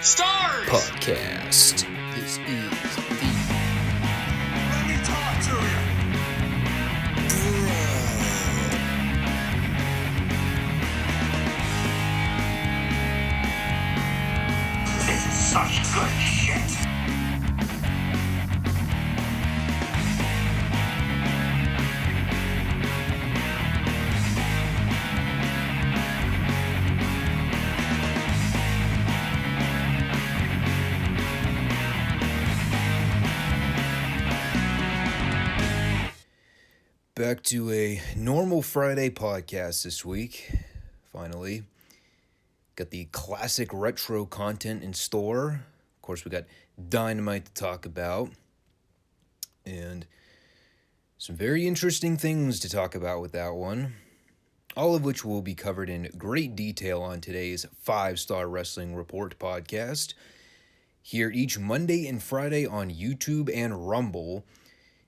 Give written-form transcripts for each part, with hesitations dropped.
Stars Podcast. This is the Let me talk to you. This is such good shit. back to a normal Friday podcast this week. Finally, got the classic retro content in store. Of course, we got Dynamite to talk about, and some very interesting things to talk about with that one. All of which will be covered in great detail on today's Five Starr Wrestling Report podcast. Here each Monday and Friday on YouTube and Rumble.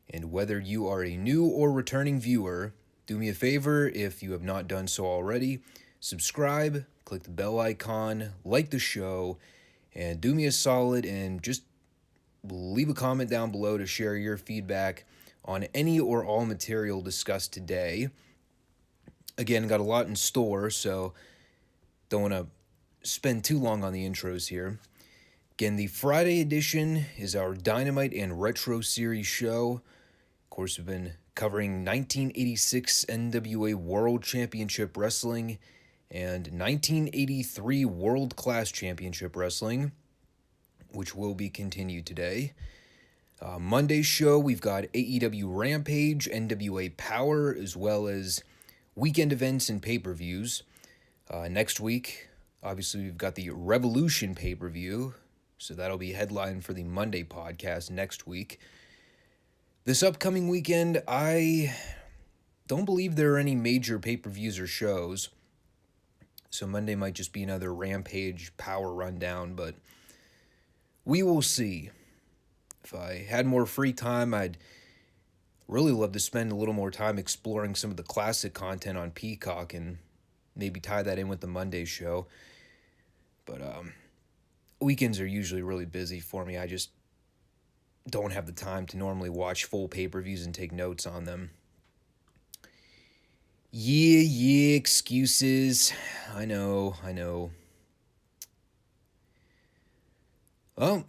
And whether you are a new or returning viewer, do me a favor if you have not done so already. Subscribe, click the bell icon, like the show, and do me a solid and just leave a comment down below to share your feedback on any or all material discussed today. Again, got a lot in store, so don't want to spend too long on the intros here. Again, the Friday edition is our Dynamite and Retro Series show. Of course, we've been covering 1986 NWA World Championship Wrestling and 1983 World Class Championship Wrestling, which will be continued today. Monday's show, we've got AEW Rampage, NWA Power, as well as weekend events and pay-per-views. Next week, obviously, we've got the Revolution pay-per-view, so that'll be headline for the Monday podcast next week. This upcoming weekend, I don't believe there are any major pay-per-views or shows, so Monday might just be another Rampage Power rundown, but we will see. If I had more free time, I'd really love to spend a little more time exploring some of the classic content on Peacock and maybe tie that in with the Monday show. But weekends are usually really busy for me. I just don't have the time to normally watch full pay-per-views and take notes on them. Yeah, excuses. I know. Well,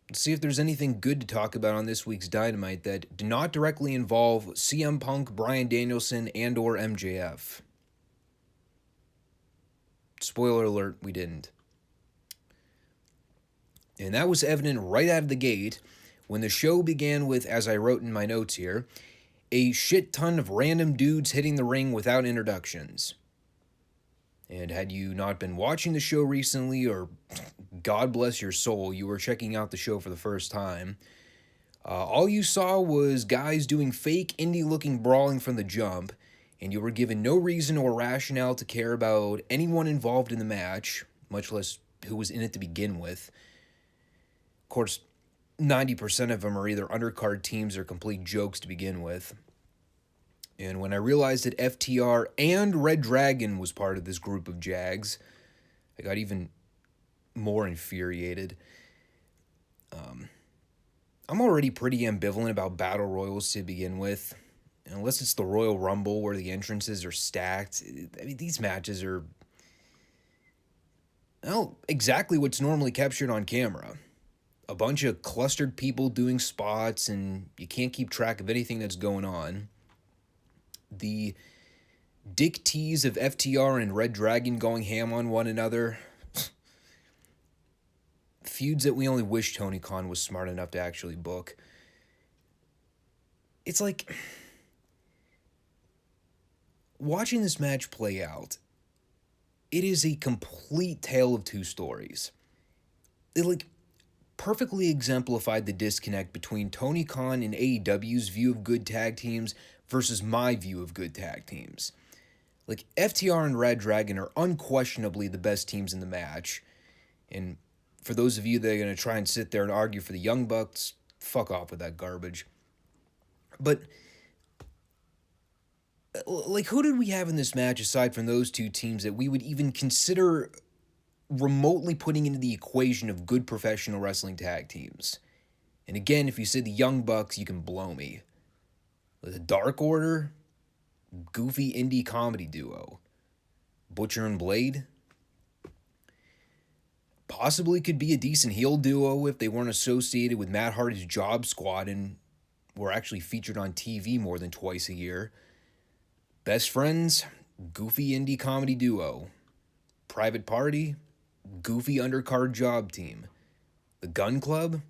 let's see if there's anything good to talk about on this week's Dynamite that did not directly involve CM Punk, Bryan Danielson, and or MJF. Spoiler alert, we didn't. And that was evident right out of the gate when the show began with, as I wrote in my notes here, a shit ton of random dudes hitting the ring without introductions. And had you not been watching the show recently, or God bless your soul, you were checking out the show for the first time, all you saw was guys doing fake indie-looking brawling from the jump, and you were given no reason or rationale to care about anyone involved in the match, much less who was in it to begin with. Of course, 90% of them are either undercard teams or complete jokes to begin with. And when I realized that FTR and Red Dragon was part of this group of Jags, I got even more infuriated. I'm already pretty ambivalent about battle royals to begin with. Unless it's the Royal Rumble where the entrances are stacked. I mean, these matches are, well, exactly what's normally captured on camera. A bunch of clustered people doing spots, and you can't keep track of anything that's going on. The dick tease of FTR and Red Dragon going ham on one another. Feuds that we only wish Tony Khan was smart enough to actually book. It's like, watching this match play out, it is a complete tale of two stories. It perfectly exemplified the disconnect between Tony Khan and AEW's view of good tag teams versus my view of good tag teams. FTR and Red Dragon are unquestionably the best teams in the match, and for those of you that are going to try and sit there and argue for the Young Bucks, fuck off with that garbage. But who did we have in this match aside from those two teams that we would even consider remotely putting into the equation of good professional wrestling tag teams. And again, if you say the Young Bucks, you can blow me. The Dark Order, goofy indie comedy duo. Butcher and Blade, possibly could be a decent heel duo if they weren't associated with Matt Hardy's Job Squad and were actually featured on TV more than twice a year. Best Friends, goofy indie comedy duo. Private Party, goofy undercard job team. The Gun Club,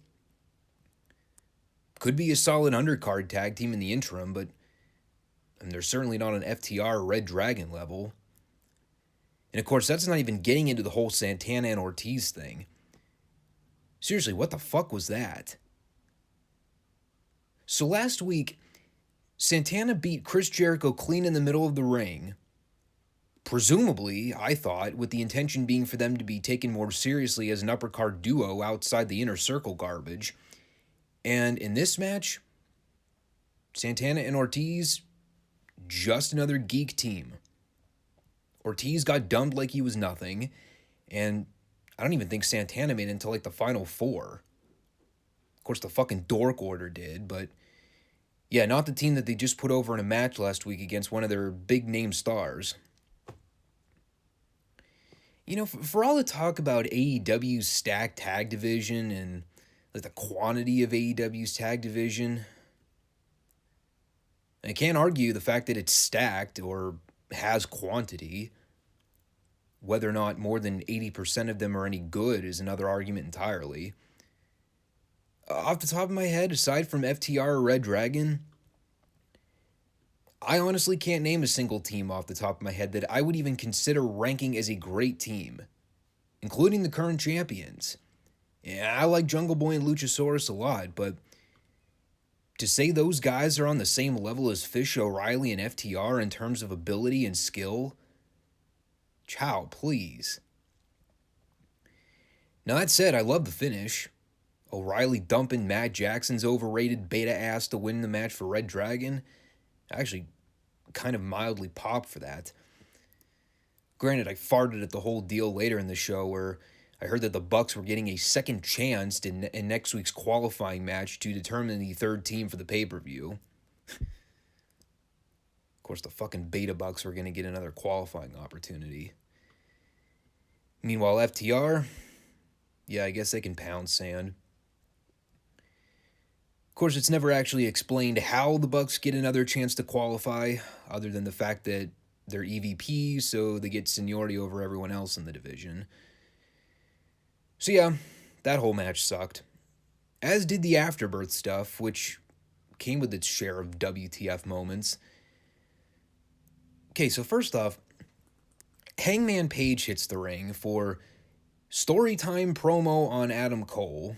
could be a solid undercard tag team in the interim, but they're certainly not an FTR Red Dragon level. And of course, that's not even getting into the whole Santana and Ortiz thing. Seriously, what the fuck was that? So last week, Santana beat Chris Jericho clean in the middle of the ring. Presumably, I thought, with the intention being for them to be taken more seriously as an uppercard duo outside the inner circle garbage. And in this match, Santana and Ortiz, just another geek team. Ortiz got dumped like he was nothing, and I don't even think Santana made it until like the final four. Of course, the fucking Dork Order did, but yeah, not the team that they just put over in a match last week against one of their big-name stars. You know, for all the talk about AEW's stacked tag division and like the quantity of AEW's tag division, I can't argue the fact that it's stacked or has quantity. Whether or not more than 80% of them are any good is another argument entirely. Off the top of my head, aside from FTR or Red Dragon, I honestly can't name a single team off the top of my head that I would even consider ranking as a great team, including the current champions. Yeah, I like Jungle Boy and Luchasaurus a lot, but to say those guys are on the same level as Fish, O'Reilly, and FTR in terms of ability and skill, chow, please. Now that said, I love the finish. O'Reilly dumping Matt Jackson's overrated beta ass to win the match for Red Dragon. I actually kind of mildly popped for that. Granted, I farted at the whole deal later in the show where I heard that the Bucks were getting a second chance in next week's qualifying match to determine the third team for the pay-per-view. Of course, the fucking Beta Bucks were going to get another qualifying opportunity. Meanwhile, FTR, yeah, I guess they can pound sand. Of course, it's never actually explained how the Bucks get another chance to qualify, other than the fact that they're EVP, so they get seniority over everyone else in the division. So yeah, that whole match sucked. As did the Afterbirth stuff, which came with its share of WTF moments. Okay, so first off, Hangman Page hits the ring for Storytime promo on Adam Cole.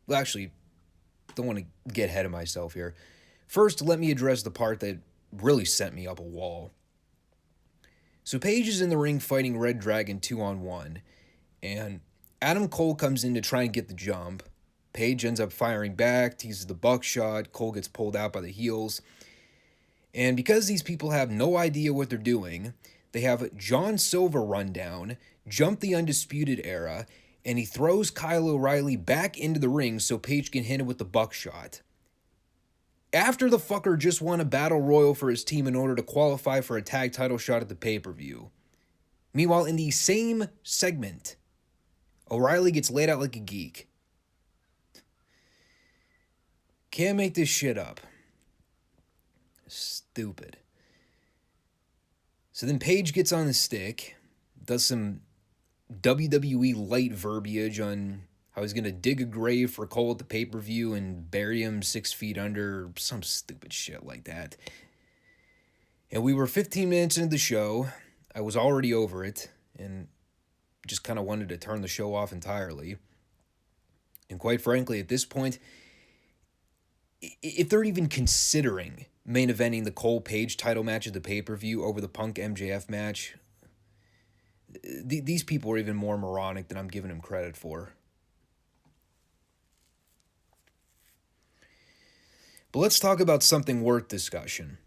Well, actually, don't want to get ahead of myself here. First, let me address the part that really sent me up a wall. So Page is in the ring fighting Red Dragon 2-on-1, and Adam Cole comes in to try and get the jump. Page ends up firing back, teases the buckshot, Cole gets pulled out by the heels. And because these people have no idea what they're doing, they have John Silver run down, jump the Undisputed Era, and he throws Kyle O'Reilly back into the ring so Page can hit him with the buckshot. After the fucker just won a battle royal for his team in order to qualify for a tag title shot at the pay-per-view. Meanwhile, in the same segment, O'Reilly gets laid out like a geek. Can't make this shit up. Stupid. So then Page gets on the stick, does some WWE light verbiage on how he's going to dig a grave for Cole at the pay-per-view and bury him 6 feet under, some stupid shit like that. And we were 15 minutes into the show. I was already over it and just kind of wanted to turn the show off entirely. And quite frankly, at this point, if they're even considering main eventing the Cole Page title match at the pay-per-view over the Punk MJF match, these people are even more moronic than I'm giving them credit for. But let's talk about something worth discussion.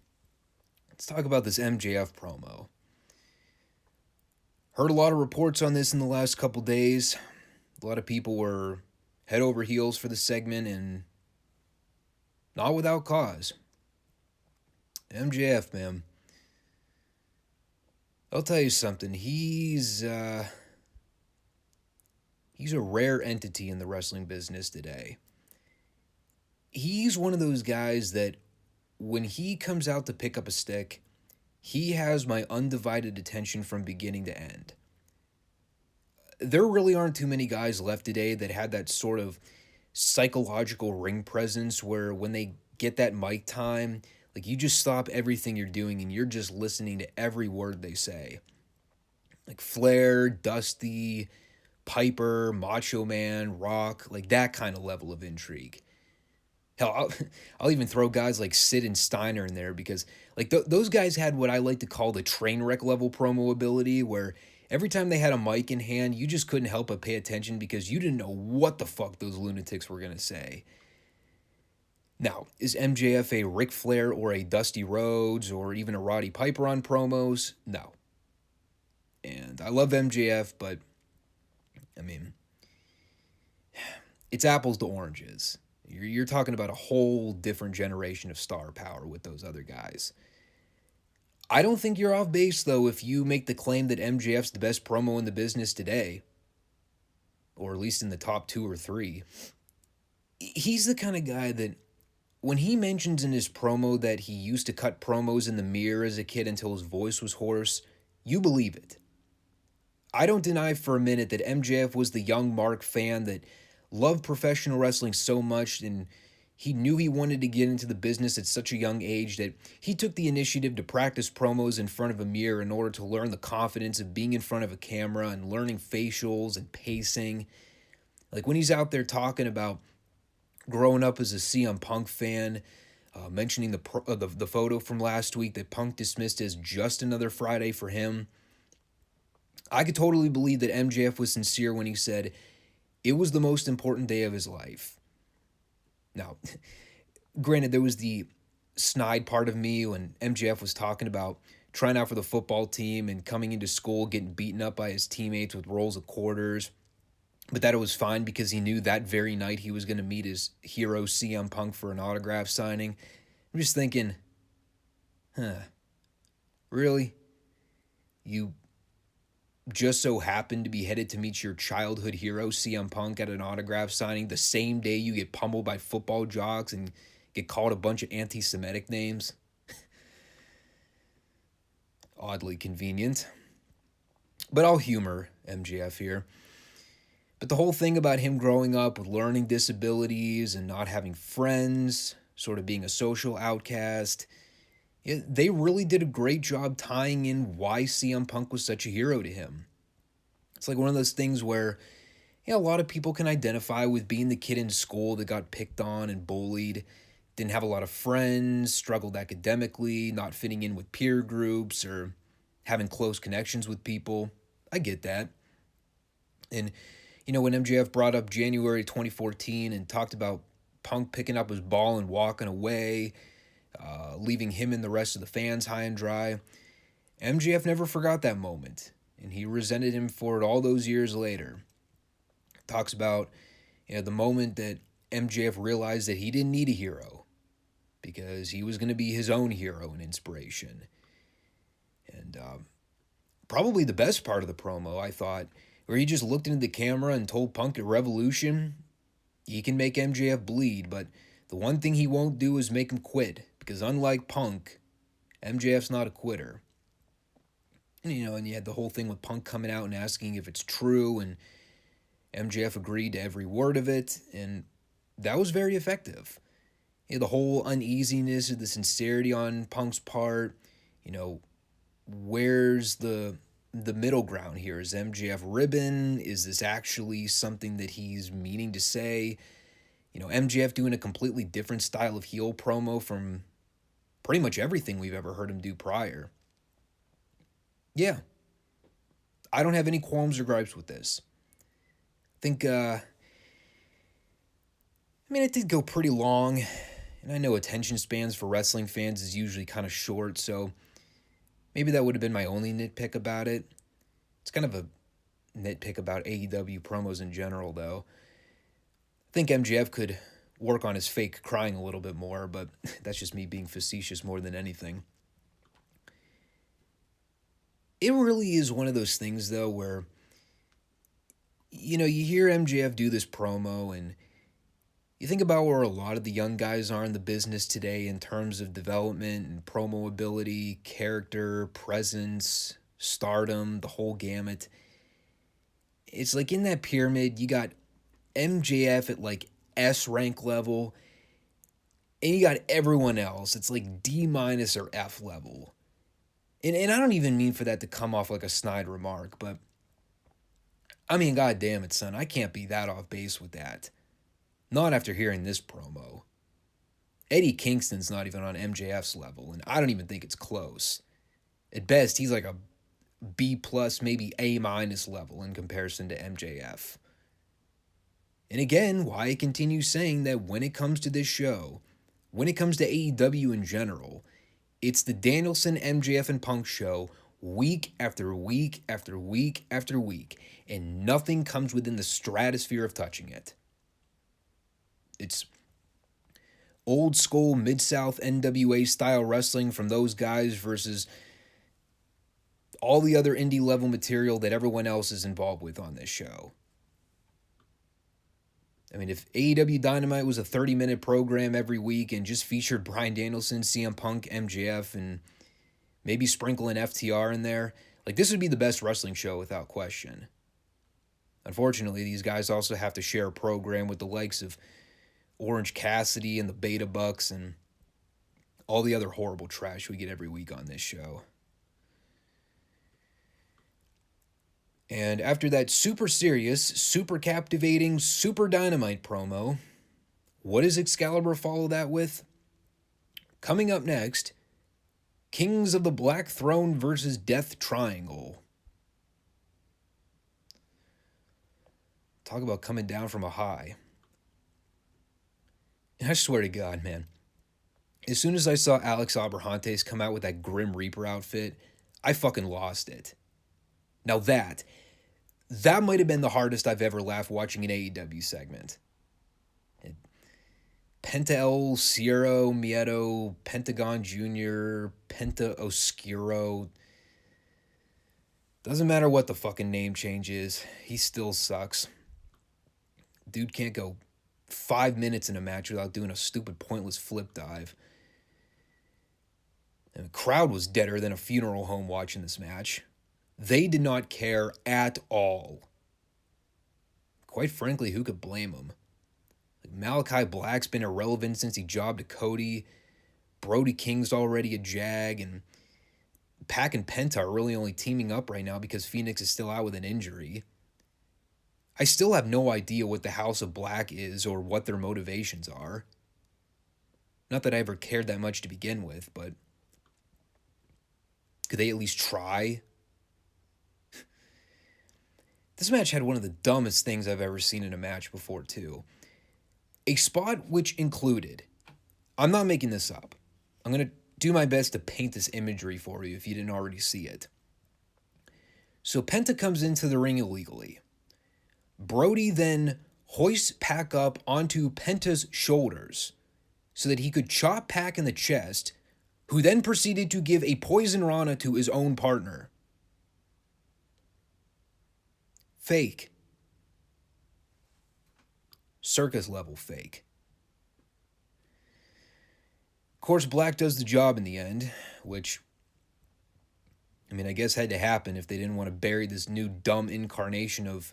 Let's talk about this MJF promo. Heard a lot of reports on this in the last couple days. A lot of people were head over heels for the segment, and not without cause. MJF, man. I'll tell you something. He's a rare entity in the wrestling business today. He's one of those guys that when he comes out to pick up a stick, he has my undivided attention from beginning to end. There really aren't too many guys left today that had that sort of psychological ring presence where when they get that mic time, like you just stop everything you're doing and you're just listening to every word they say. Like Flair, Dusty, Piper, Macho Man, Rock, like that kind of level of intrigue. Hell, I'll even throw guys like Sid and Steiner in there because like those guys had what I like to call the train wreck level promo ability, where every time they had a mic in hand, you just couldn't help but pay attention because you didn't know what the fuck those lunatics were going to say. Now, is MJF a Ric Flair or a Dusty Rhodes or even a Roddy Piper on promos? No. And I love MJF, but I mean, it's apples to oranges. You're talking about a whole different generation of star power with those other guys. I don't think you're off base, though, if you make the claim that MJF's the best promo in the business today, or at least in the top 2 or 3. He's the kind of guy that when he mentions in his promo that he used to cut promos in the mirror as a kid until his voice was hoarse, you believe it. I don't deny for a minute that MJF was the young Mark fan that loved professional wrestling so much, and he knew he wanted to get into the business at such a young age that he took the initiative to practice promos in front of a mirror in order to learn the confidence of being in front of a camera and learning facials and pacing. Like when he's out there talking about growing up as a CM Punk fan, mentioning the photo from last week that Punk dismissed as just another Friday for him, I could totally believe that MJF was sincere when he said it was the most important day of his life. Now, granted, there was the snide part of me when MJF was talking about trying out for the football team and coming into school, getting beaten up by his teammates with rolls of quarters. But that it was fine because he knew that very night he was going to meet his hero CM Punk for an autograph signing. I'm just thinking, really? You just so happened to be headed to meet your childhood hero CM Punk at an autograph signing the same day you get pummeled by football jocks and get called a bunch of anti-Semitic names? Oddly convenient. But I'll humor MJF here. But the whole thing about him growing up with learning disabilities and not having friends, sort of being a social outcast, they really did a great job tying in why CM Punk was such a hero to him. It's like one of those things where a lot of people can identify with being the kid in school that got picked on and bullied, didn't have a lot of friends, struggled academically, not fitting in with peer groups or having close connections with people. I get that. And, when MJF brought up January 2014 and talked about Punk picking up his ball and walking away, leaving him and the rest of the fans high and dry, MJF never forgot that moment, and he resented him for it all those years later. Talks about the moment that MJF realized that he didn't need a hero because he was going to be his own hero and inspiration. And probably the best part of the promo, I thought, where he just looked into the camera and told Punk at Revolution he can make MJF bleed, but the one thing he won't do is make him quit, because unlike Punk, MJF's not a quitter. And, and you had the whole thing with Punk coming out and asking if it's true, and MJF agreed to every word of it, and that was very effective. The whole uneasiness or the sincerity on Punk's part, where's the middle ground here? Is MJF ribbon? Is this actually something that he's meaning to say? MJF doing a completely different style of heel promo from pretty much everything we've ever heard him do prior. Yeah. I don't have any qualms or gripes with this. I think, it did go pretty long, and I know attention spans for wrestling fans is usually kind of short, so maybe that would have been my only nitpick about it. It's kind of a nitpick about AEW promos in general, though. I think MJF could work on his fake crying a little bit more, but that's just me being facetious more than anything. It really is one of those things, though, where, you hear MJF do this promo, and you think about where a lot of the young guys are in the business today in terms of development and promo ability, character, presence, stardom, the whole gamut. It's like in that pyramid, you got MJF at like S rank level, and you got everyone else. It's like D- or F level. And I don't even mean for that to come off like a snide remark, but I mean, God damn it, son, I can't be that off base with that. Not after hearing this promo. Eddie Kingston's not even on MJF's level, and I don't even think it's close. At best, he's like a B+, maybe A- level in comparison to MJF. And again, why I continue saying that when it comes to this show, when it comes to AEW in general, it's the Danielson, MJF, and Punk show week after week after week after week, and nothing comes within the stratosphere of touching it. It's old school Mid-South NWA style wrestling from those guys versus all the other indie level material that everyone else is involved with on this show. I mean, if AEW Dynamite was a 30-minute program every week and just featured Bryan Danielson, CM Punk, MJF, and maybe sprinkle an FTR in there, like, this would be the best wrestling show without question. Unfortunately, these guys also have to share a program with the likes of Orange Cassidy and the Beta Bucks and all the other horrible trash we get every week on this show. And after that super serious, super captivating, super dynamite promo, what does Excalibur follow that with? Coming up next, Kings of the Black Throne versus Death Triangle. Talk about coming down from a high. And I swear to God, man, as soon as I saw Alex Abrahantes come out with that Grim Reaper outfit, I fucking lost it. Now that might have been the hardest I've ever laughed watching an AEW segment. Penta El Cierro Miedo, Pentagon Jr., Penta Oscuro. Doesn't matter what the fucking name change is, he still sucks. Dude can't go 5 minutes in a match without doing a stupid pointless flip dive. And the crowd was deader than a funeral home watching this match. They did not care at all. Quite frankly, who could blame them? Like, Malachi Black's been irrelevant since he jobbed to Cody. Brody King's already a jag, and Pac and Penta are really only teaming up right now because Phoenix is still out with an injury. I still have no idea what the House of Black is or what their motivations are. Not that I ever cared that much to begin with, but could they at least try? This match had one of the dumbest things I've ever seen in a match before, too. A spot which included, I'm not making this up. I'm going to do my best to paint this imagery for you if you didn't already see it. So Penta comes into the ring illegally. Brody then hoists Pac up onto Penta's shoulders so that he could chop Pac in the chest, who then proceeded to give a poison rana to his own partner. Fake. Circus level fake. Of course, Black does the job in the end, which, I mean, I guess had to happen if they didn't want to bury this new dumb incarnation of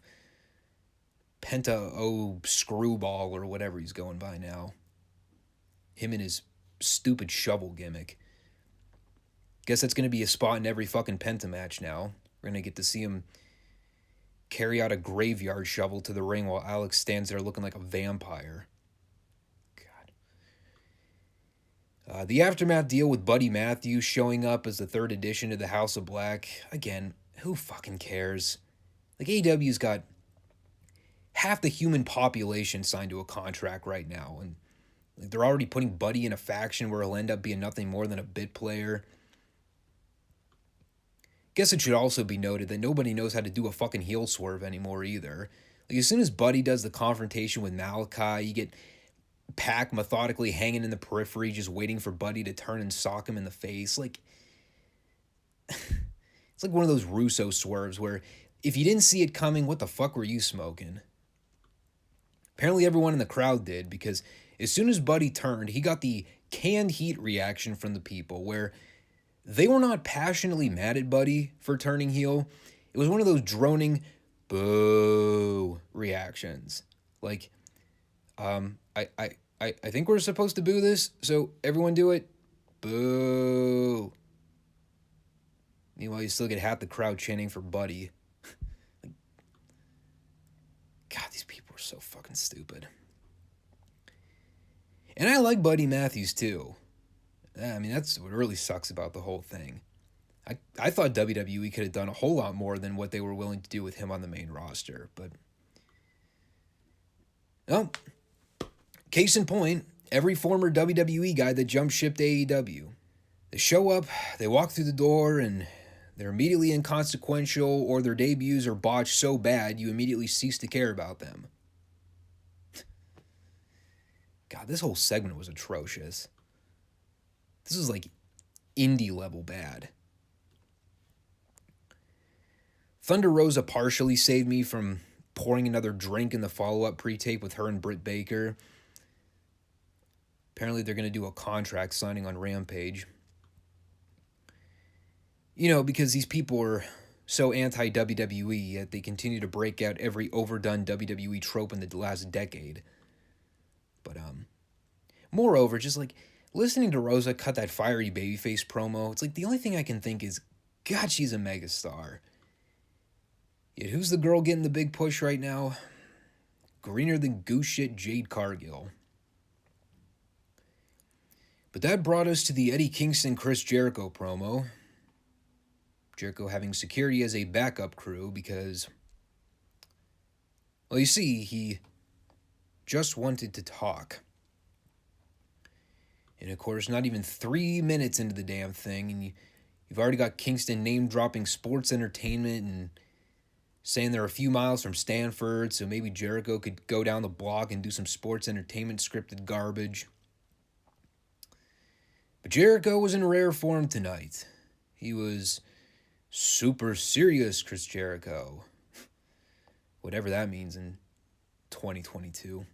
Penta O Screwball or whatever he's going by now. Him and his stupid shovel gimmick. Guess that's going to be a spot in every fucking Penta match now. We're going to get to see him carry out a graveyard shovel to the ring while Alex stands there looking like a vampire. God. The Aftermath deal with Buddy Matthews showing up as the third addition to the House of Black. Again, who fucking cares? Like, AEW's got half the human population signed to a contract right now, and they're already putting Buddy in a faction where he'll end up being nothing more than a bit player. Guess it should also be noted that nobody knows how to do a fucking heel swerve anymore either. Like, as soon as Buddy does the confrontation with Mulkey, you get Pac methodically hanging in the periphery, just waiting for Buddy to turn and sock him in the face. Like, it's like one of those Russo swerves where if you didn't see it coming, what the fuck were you smoking? Apparently everyone in the crowd did, because as soon as Buddy turned, he got the canned heat reaction from the people where they were not passionately mad at Buddy for turning heel. It was one of those droning boo reactions. Like, I think we're supposed to boo this, so everyone do it. Boo. Meanwhile, you still get half the crowd chanting for Buddy. Like, God, these people are so fucking stupid. And I like Buddy Matthews too. I mean, that's what really sucks about the whole thing. I thought WWE could have done a whole lot more than what they were willing to do with him on the main roster. But, well, case in point, every former WWE guy that jumped ship to AEW. They show up, they walk through the door, and they're immediately inconsequential, or their debuts are botched so bad you immediately cease to care about them. God, this whole segment was atrocious. This is like indie level bad. Thunder Rosa partially saved me from pouring another drink in the follow-up pre-tape with her and Britt Baker. Apparently they're going to do a contract signing on Rampage. You know, because these people are so anti-WWE, yet they continue to break out every overdone WWE trope in the last decade. But, moreover, just like listening to Rosa cut that fiery babyface promo, it's like the only thing I can think is, God, she's a megastar. Yet who's the girl getting the big push right now? Greener than goose shit Jade Cargill. But that brought us to the Eddie Kingston-Chris Jericho promo. Jericho having security as a backup crew because, well, you see, he just wanted to talk. And of course, not even 3 minutes into the damn thing, and you've already got Kingston name-dropping sports entertainment and saying they're a few miles from Stanford, so maybe Jericho could go down the block and do some sports entertainment scripted garbage. But Jericho was in rare form tonight. He was super serious Chris Jericho. Whatever that means in 2022.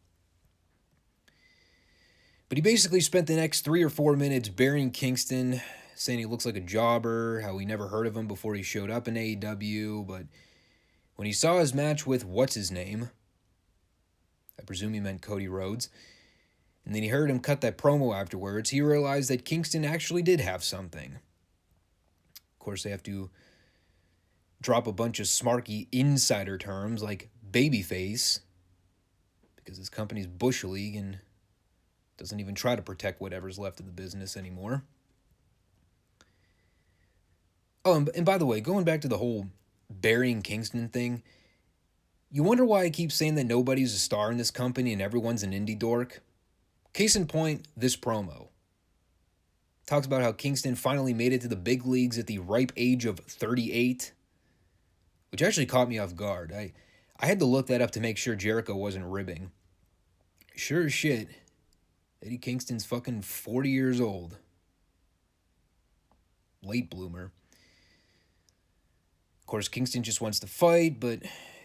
But he basically spent the next 3 or 4 minutes burying Kingston, saying he looks like a jobber, how he never heard of him before he showed up in AEW, but when he saw his match with what's-his-name, I presume he meant Cody Rhodes, and then he heard him cut that promo afterwards, he realized that Kingston actually did have something. Of course, they have to drop a bunch of smarky insider terms like babyface, because his company's Bush League and doesn't even try to protect whatever's left of the business anymore. Oh, and by the way, going back to the whole burying Kingston thing, you wonder why I keep saying that nobody's a star in this company and everyone's an indie dork? Case in point, this promo. Talks about how Kingston finally made it to the big leagues at the ripe age of 38, which actually caught me off guard. I had to look that up to make sure Jericho wasn't ribbing. Sure as shit, Eddie Kingston's fucking 40 years old. Late bloomer. Of course, Kingston just wants to fight, but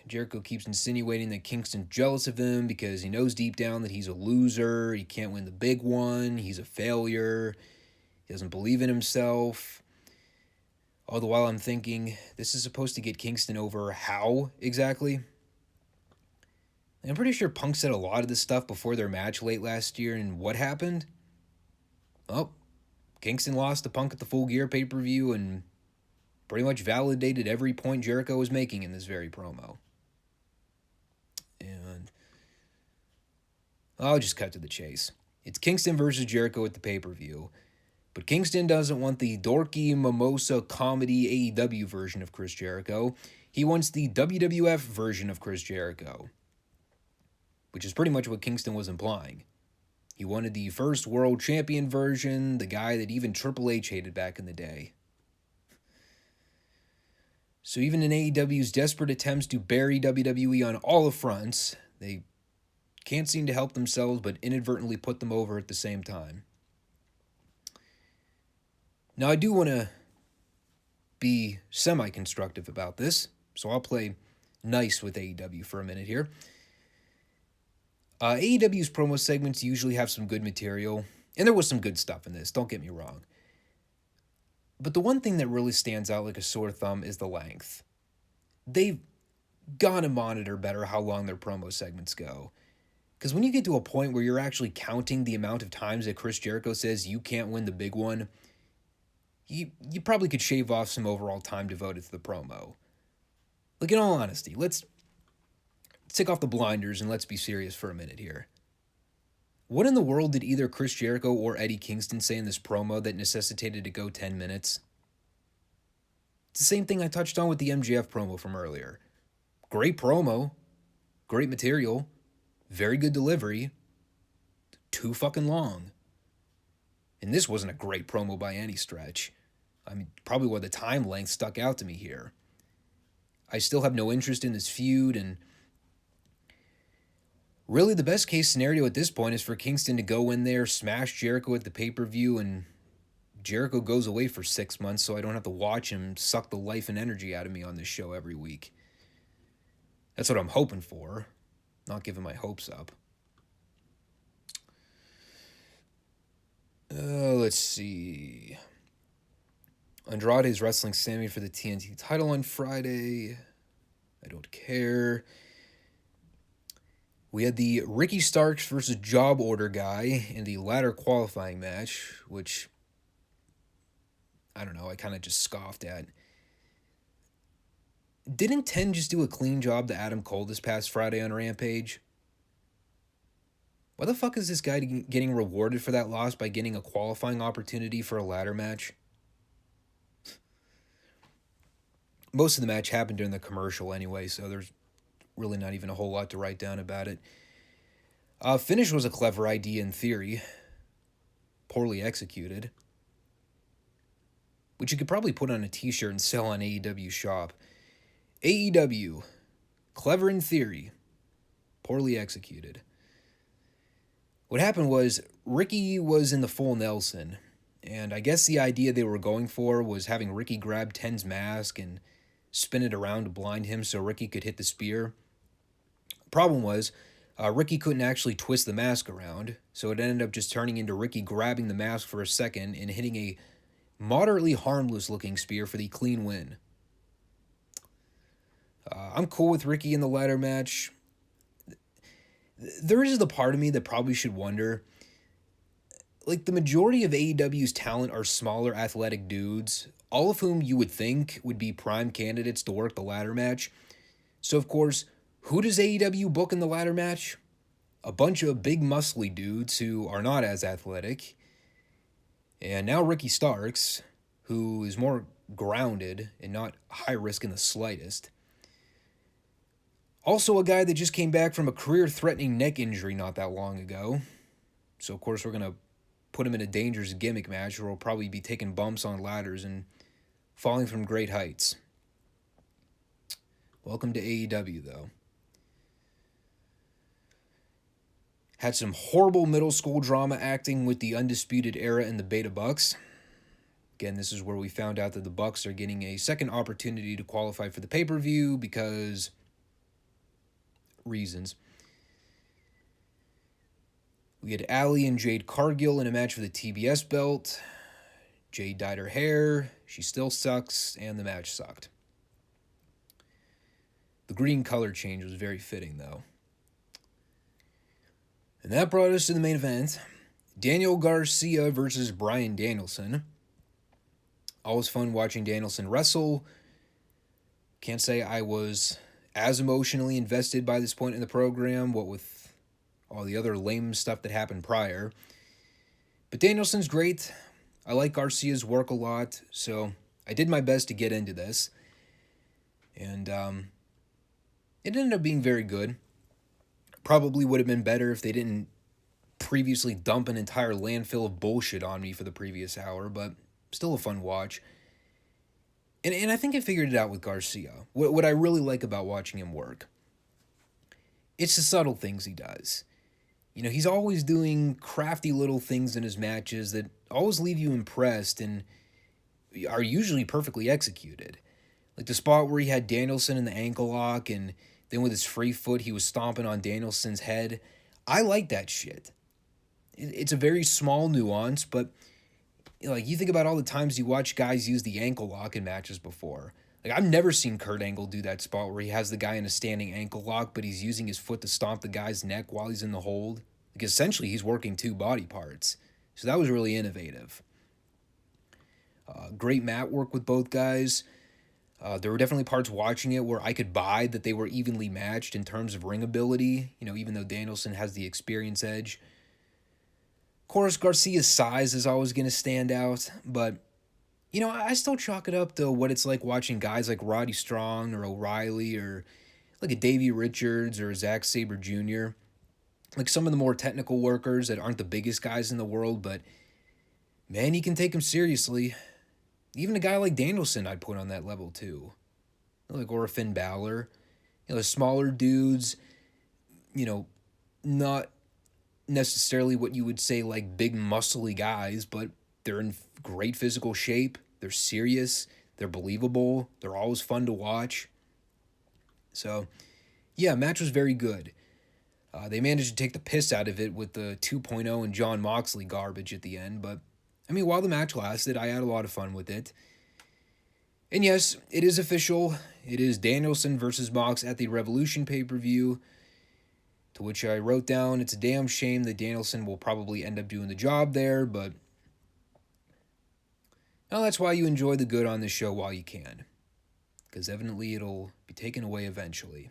Jericho keeps insinuating that Kingston's jealous of him because he knows deep down that he's a loser, he can't win the big one, he's a failure, he doesn't believe in himself. All the while I'm thinking, this is supposed to get Kingston over how exactly? And I'm pretty sure Punk said a lot of this stuff before their match late last year, and what happened? Oh, Kingston lost to Punk at the Full Gear pay-per-view and pretty much validated every point Jericho was making in this very promo. And I'll just cut to the chase. It's Kingston versus Jericho at the pay-per-view, but Kingston doesn't want the dorky mimosa comedy AEW version of Chris Jericho. He wants the WWF version of Chris Jericho, which is pretty much what Kingston was implying. He wanted the first world champion version, the guy that even Triple H hated back in the day. So even in AEW's desperate attempts to bury WWE on all the fronts, they can't seem to help themselves but inadvertently put them over at the same time. Now I do want to be semi-constructive about this, so I'll play nice with AEW for a minute here. AEW's promo segments usually have some good material, and there was some good stuff in this, don't get me wrong. But the one thing that really stands out like a sore thumb is the length. They've got to monitor better how long their promo segments go. Because when you get to a point where you're actually counting the amount of times that Chris Jericho says you can't win the big one, you probably could shave off some overall time devoted to the promo. Like, in all honesty, let's take off the blinders and let's be serious for a minute here. What in the world did either Chris Jericho or Eddie Kingston say in this promo that necessitated to go 10 minutes? It's the same thing I touched on with the MJF promo from earlier. Great promo, great material, very good delivery, too fucking long. And this wasn't a great promo by any stretch. I mean, probably why the time length stuck out to me here. I still have no interest in this feud, and really the best case scenario at this point is for Kingston to go in there, smash Jericho at the pay-per-view, and Jericho goes away for 6 months so I don't have to watch him suck the life and energy out of me on this show every week. That's what I'm hoping for, not giving my hopes up. Let's see. Andrade's wrestling Sammy for the TNT title on Friday. I don't care. We had the Ricky Starks versus Job Order guy in the ladder qualifying match, which, I don't know, I kind of just scoffed at. Didn't 10 just do a clean job to Adam Cole this past Friday on Rampage? Why the fuck is this guy getting rewarded for that loss by getting a qualifying opportunity for a ladder match? Most of the match happened during the commercial anyway, so there's really not even a whole lot to write down about it. Finish was a clever idea in theory. Poorly executed. Which you could probably put on a t-shirt and sell on AEW shop. AEW. Clever in theory. Poorly executed. What happened was, Ricky was in the full Nelson, and I guess the idea they were going for was having Ricky grab 10's mask and spin it around to blind him so Ricky could hit the spear. Problem was, Ricky couldn't actually twist the mask around, so it ended up just turning into Ricky grabbing the mask for a second and hitting a moderately harmless looking spear for the clean win. I'm cool with Ricky in the ladder match. There is the part of me that probably should wonder, like, the majority of AEW's talent are smaller athletic dudes, all of whom you would think would be prime candidates to work the ladder match. So, of course, who does AEW book in the ladder match? A bunch of big muscly dudes who are not as athletic. And now Ricky Starks, who is more grounded and not high risk in the slightest. Also a guy that just came back from a career-threatening neck injury not that long ago. So, of course, we're going to put him in a dangerous gimmick match where he'll probably be taking bumps on ladders and falling from great heights. Welcome to AEW, though. Had some horrible middle school drama acting with the Undisputed Era and the Beta Bucks. Again, this is where we found out that the Bucks are getting a second opportunity to qualify for the pay-per-view because reasons. We had Allie and Jade Cargill in a match for the TBS belt. Jade dyed her hair, she still sucks, and the match sucked. The green color change was very fitting, though. And that brought us to the main event. Daniel Garcia versus Bryan Danielson. Always fun watching Danielson wrestle. Can't say I was as emotionally invested by this point in the program, what with all the other lame stuff that happened prior. But Danielson's great. I like Garcia's work a lot, so I did my best to get into this. And it ended up being very good. Probably would have been better if they didn't previously dump an entire landfill of bullshit on me for the previous hour, but still a fun watch. And I think I figured it out with Garcia. What I really like about watching him work, it's the subtle things he does. You know, he's always doing crafty little things in his matches that always leave you impressed and are usually perfectly executed. Like the spot where he had Danielson in the ankle lock and then with his free foot he was stomping on Danielson's head. I like that shit. It's a very small nuance, but like you think about all the times you watch guys use the ankle lock in matches before. Like I've never seen Kurt Angle do that spot where he has the guy in a standing ankle lock, but he's using his foot to stomp the guy's neck while he's in the hold. Like essentially he's working two body parts. So that was really innovative. Great mat work with both guys. There were definitely parts watching it where I could buy that they were evenly matched in terms of ring ability, you know, even though Danielson has the experience edge. Of course, Garcia's size is always going to stand out, but, you know, I still chalk it up to what it's like watching guys like Roddy Strong or O'Reilly or like a Davey Richards or a Zack Sabre Jr., like some of the more technical workers that aren't the biggest guys in the world, but, man, you can take them seriously. Even a guy like Danielson I'd put on that level too. Like or a Finn Balor. You know, the smaller dudes, you know, not necessarily what you would say like big muscly guys, but they're in great physical shape. They're serious. They're believable. They're always fun to watch. So, yeah, match was very good. They managed to take the piss out of it with the 2.0 and Jon Moxley garbage at the end, but I mean, while the match lasted, I had a lot of fun with it. And yes, it is official. It is Danielson versus Mox at the Revolution pay-per-view, to which I wrote down, it's a damn shame that Danielson will probably end up doing the job there, but well, that's why you enjoy the good on this show while you can, because evidently it'll be taken away eventually.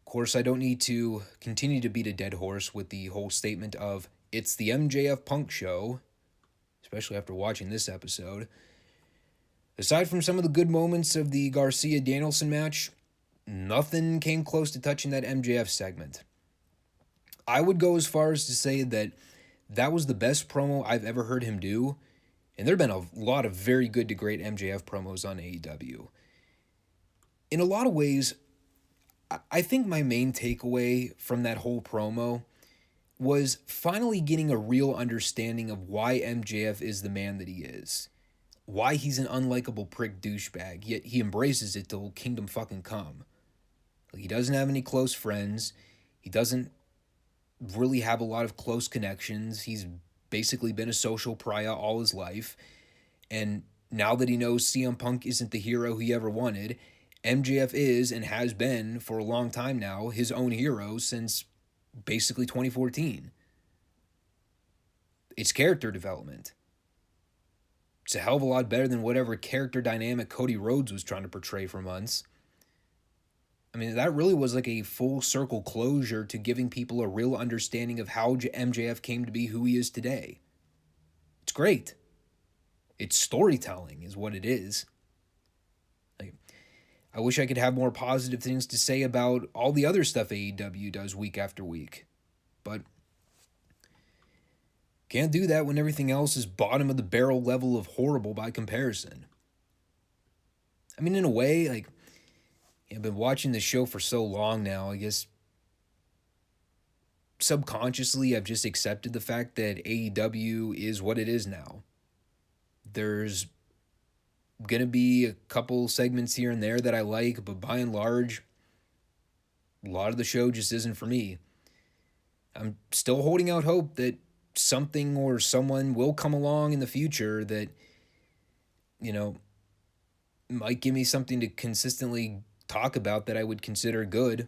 Of course, I don't need to continue to beat a dead horse with the whole statement of, it's the MJF Punk show, especially after watching this episode. Aside from some of the good moments of the Garcia-Danielson match, nothing came close to touching that MJF segment. I would go as far as to say that that was the best promo I've ever heard him do, and there have been a lot of very good to great MJF promos on AEW. In a lot of ways, I think my main takeaway from that whole promo was finally getting a real understanding of why MJF is the man that he is. Why he's an unlikable prick douchebag, yet he embraces it till kingdom fucking come. He doesn't have any close friends. He doesn't really have a lot of close connections. He's basically been a social pariah all his life. And now that he knows CM Punk isn't the hero he ever wanted, MJF is and has been for a long time now his own hero since basically 2014. It's character development. It's a hell of a lot better than whatever character dynamic Cody Rhodes was trying to portray for months. I mean, that really was like a full circle closure to giving people a real understanding of how MJF came to be who he is today. It's great. It's storytelling is what it is. I wish I could have more positive things to say about all the other stuff AEW does week after week. But can't do that when everything else is bottom of the barrel level of horrible by comparison. I mean, in a way, like, I've been watching this show for so long now, I guess subconsciously I've just accepted the fact that AEW is what it is now. There's going to be a couple segments here and there that I like, but by and large, a lot of the show just isn't for me. I'm still holding out hope that something or someone will come along in the future that, you know, might give me something to consistently talk about that I would consider good,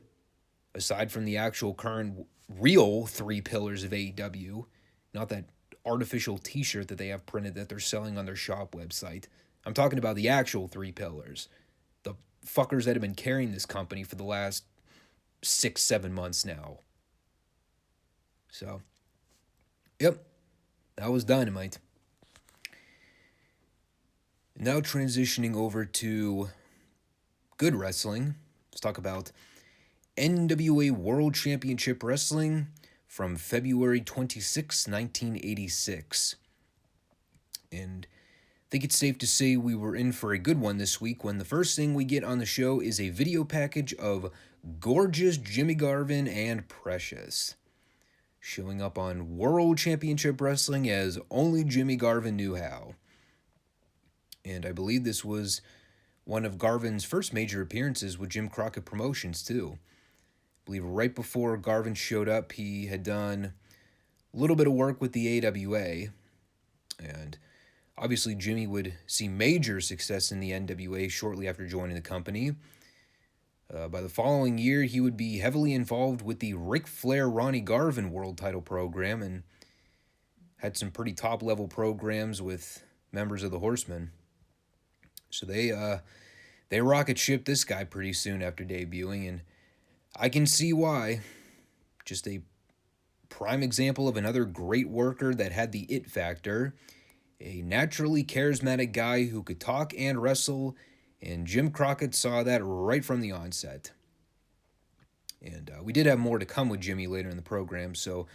aside from the actual current real 3 pillars of AEW, not that artificial t-shirt that they have printed that they're selling on their shop website. I'm talking about the actual 3 pillars. The fuckers that have been carrying this company for the last 6-7 months now. So, yep, that was Dynamite. Now transitioning over to good wrestling. Let's talk about NWA World Championship Wrestling from February 26, 1986. And think it's safe to say we were in for a good one this week when the first thing we get on the show is a video package of gorgeous Jimmy Garvin and Precious, showing up on World Championship Wrestling as only Jimmy Garvin knew how. And I believe this was one of Garvin's first major appearances with Jim Crockett Promotions, too. I believe right before Garvin showed up, he had done a little bit of work with the AWA, and obviously Jimmy would see major success in the NWA shortly after joining the company. By the following year, he would be heavily involved with the Ric Flair Ronnie Garvin world title program and had some pretty top-level programs with members of the Horsemen. So they rocket shipped this guy pretty soon after debuting, and I can see why. Just a prime example of another great worker that had the it factor, a naturally charismatic guy who could talk and wrestle, and Jim Crockett saw that right from the onset. And we did have more to come with Jimmy later in the program, so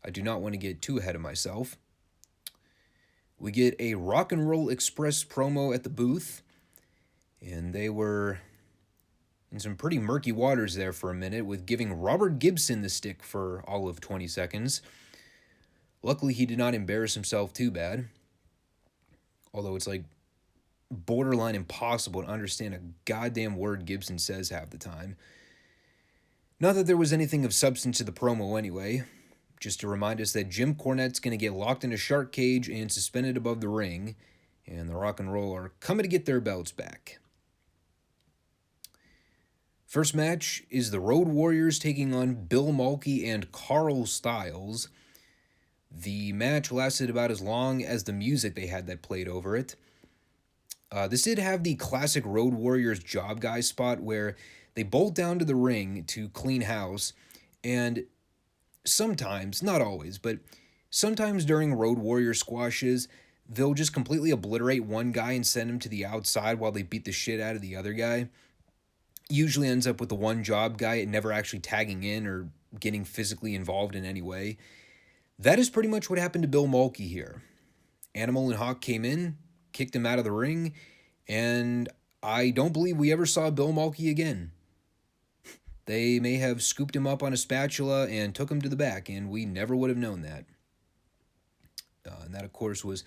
I do not want to get too ahead of myself. We get a Rock and Roll Express promo at the booth, and they were in some pretty murky waters there for a minute with giving Robert Gibson the stick for all of 20 seconds. Luckily, he did not embarrass himself too bad, although it's like borderline impossible to understand a goddamn word Gibson says half the time. Not that there was anything of substance to the promo anyway, just to remind us that Jim Cornette's going to get locked in a shark cage and suspended above the ring, and the Rock and Roll are coming to get their belts back. First match is the Road Warriors taking on Bill Mulkey and Carl Stiles. The match lasted about as long as the music they had that played over it. This did have the classic Road Warriors job guy spot where they bolt down to the ring to clean house, and sometimes, not always, but sometimes during Road Warrior squashes, they'll just completely obliterate one guy and send him to the outside while they beat the shit out of the other guy. Usually ends up with the one job guy never actually tagging in or getting physically involved in any way. That is pretty much what happened to Bill Mulkey here. Animal and Hawk came in, kicked him out of the ring, and I don't believe we ever saw Bill Mulkey again. They may have scooped him up on a spatula and took him to the back, and we never would have known that. And that, of course, was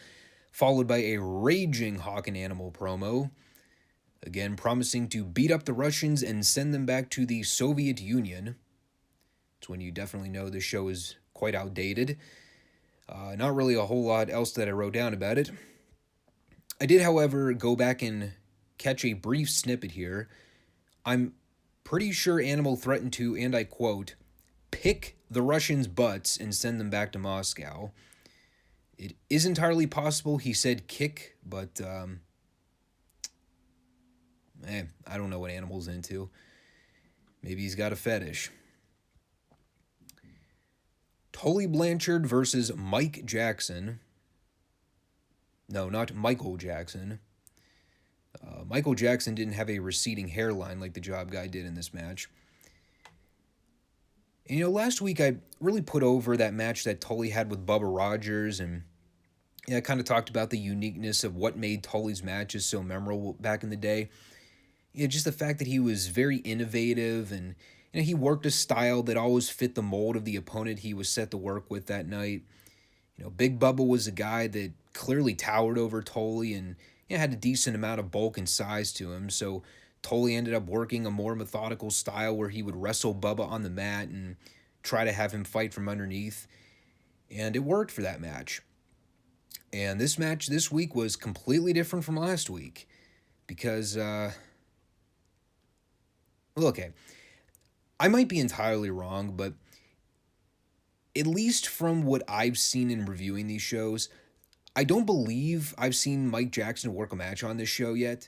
followed by a raging Hawk and Animal promo, again promising to beat up the Russians and send them back to the Soviet Union. It's when you definitely know this show is quite outdated. Not really a whole lot else that I wrote down about it. I did, however, go back and catch a brief snippet here. I'm pretty sure Animal threatened to, and I quote, pick the Russians' butts and send them back to Moscow. It is entirely possible he said kick, but I don't know what Animal's into. Maybe he's got a fetish. Tully Blanchard versus Mike Jackson. No, not Michael Jackson. Michael Jackson didn't have a receding hairline like the job guy did in this match. And, last week I really put over that match that Tully had with Bubba Rogers, and I kind of talked about the uniqueness of what made Tully's matches so memorable back in the day. Just the fact that he was very innovative, and he worked a style that always fit the mold of the opponent he was set to work with that night. Big Bubba was a guy that clearly towered over Tully and had a decent amount of bulk and size to him, so Tully ended up working a more methodical style where he would wrestle Bubba on the mat and try to have him fight from underneath, and it worked for that match. And this match this week was completely different from last week because, okay, I might be entirely wrong, but at least from what I've seen in reviewing these shows, I don't believe I've seen Mike Jackson work a match on this show yet.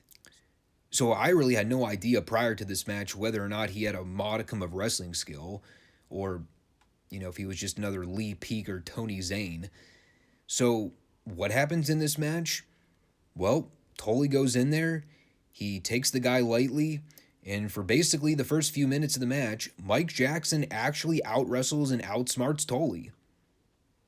So I really had no idea prior to this match whether or not he had a modicum of wrestling skill or, if he was just another Lee Peak or Tony Zane. So what happens in this match? Well, Tully goes in there, he takes the guy lightly, and for basically the first few minutes of the match, Mike Jackson actually out-wrestles and outsmarts Tully.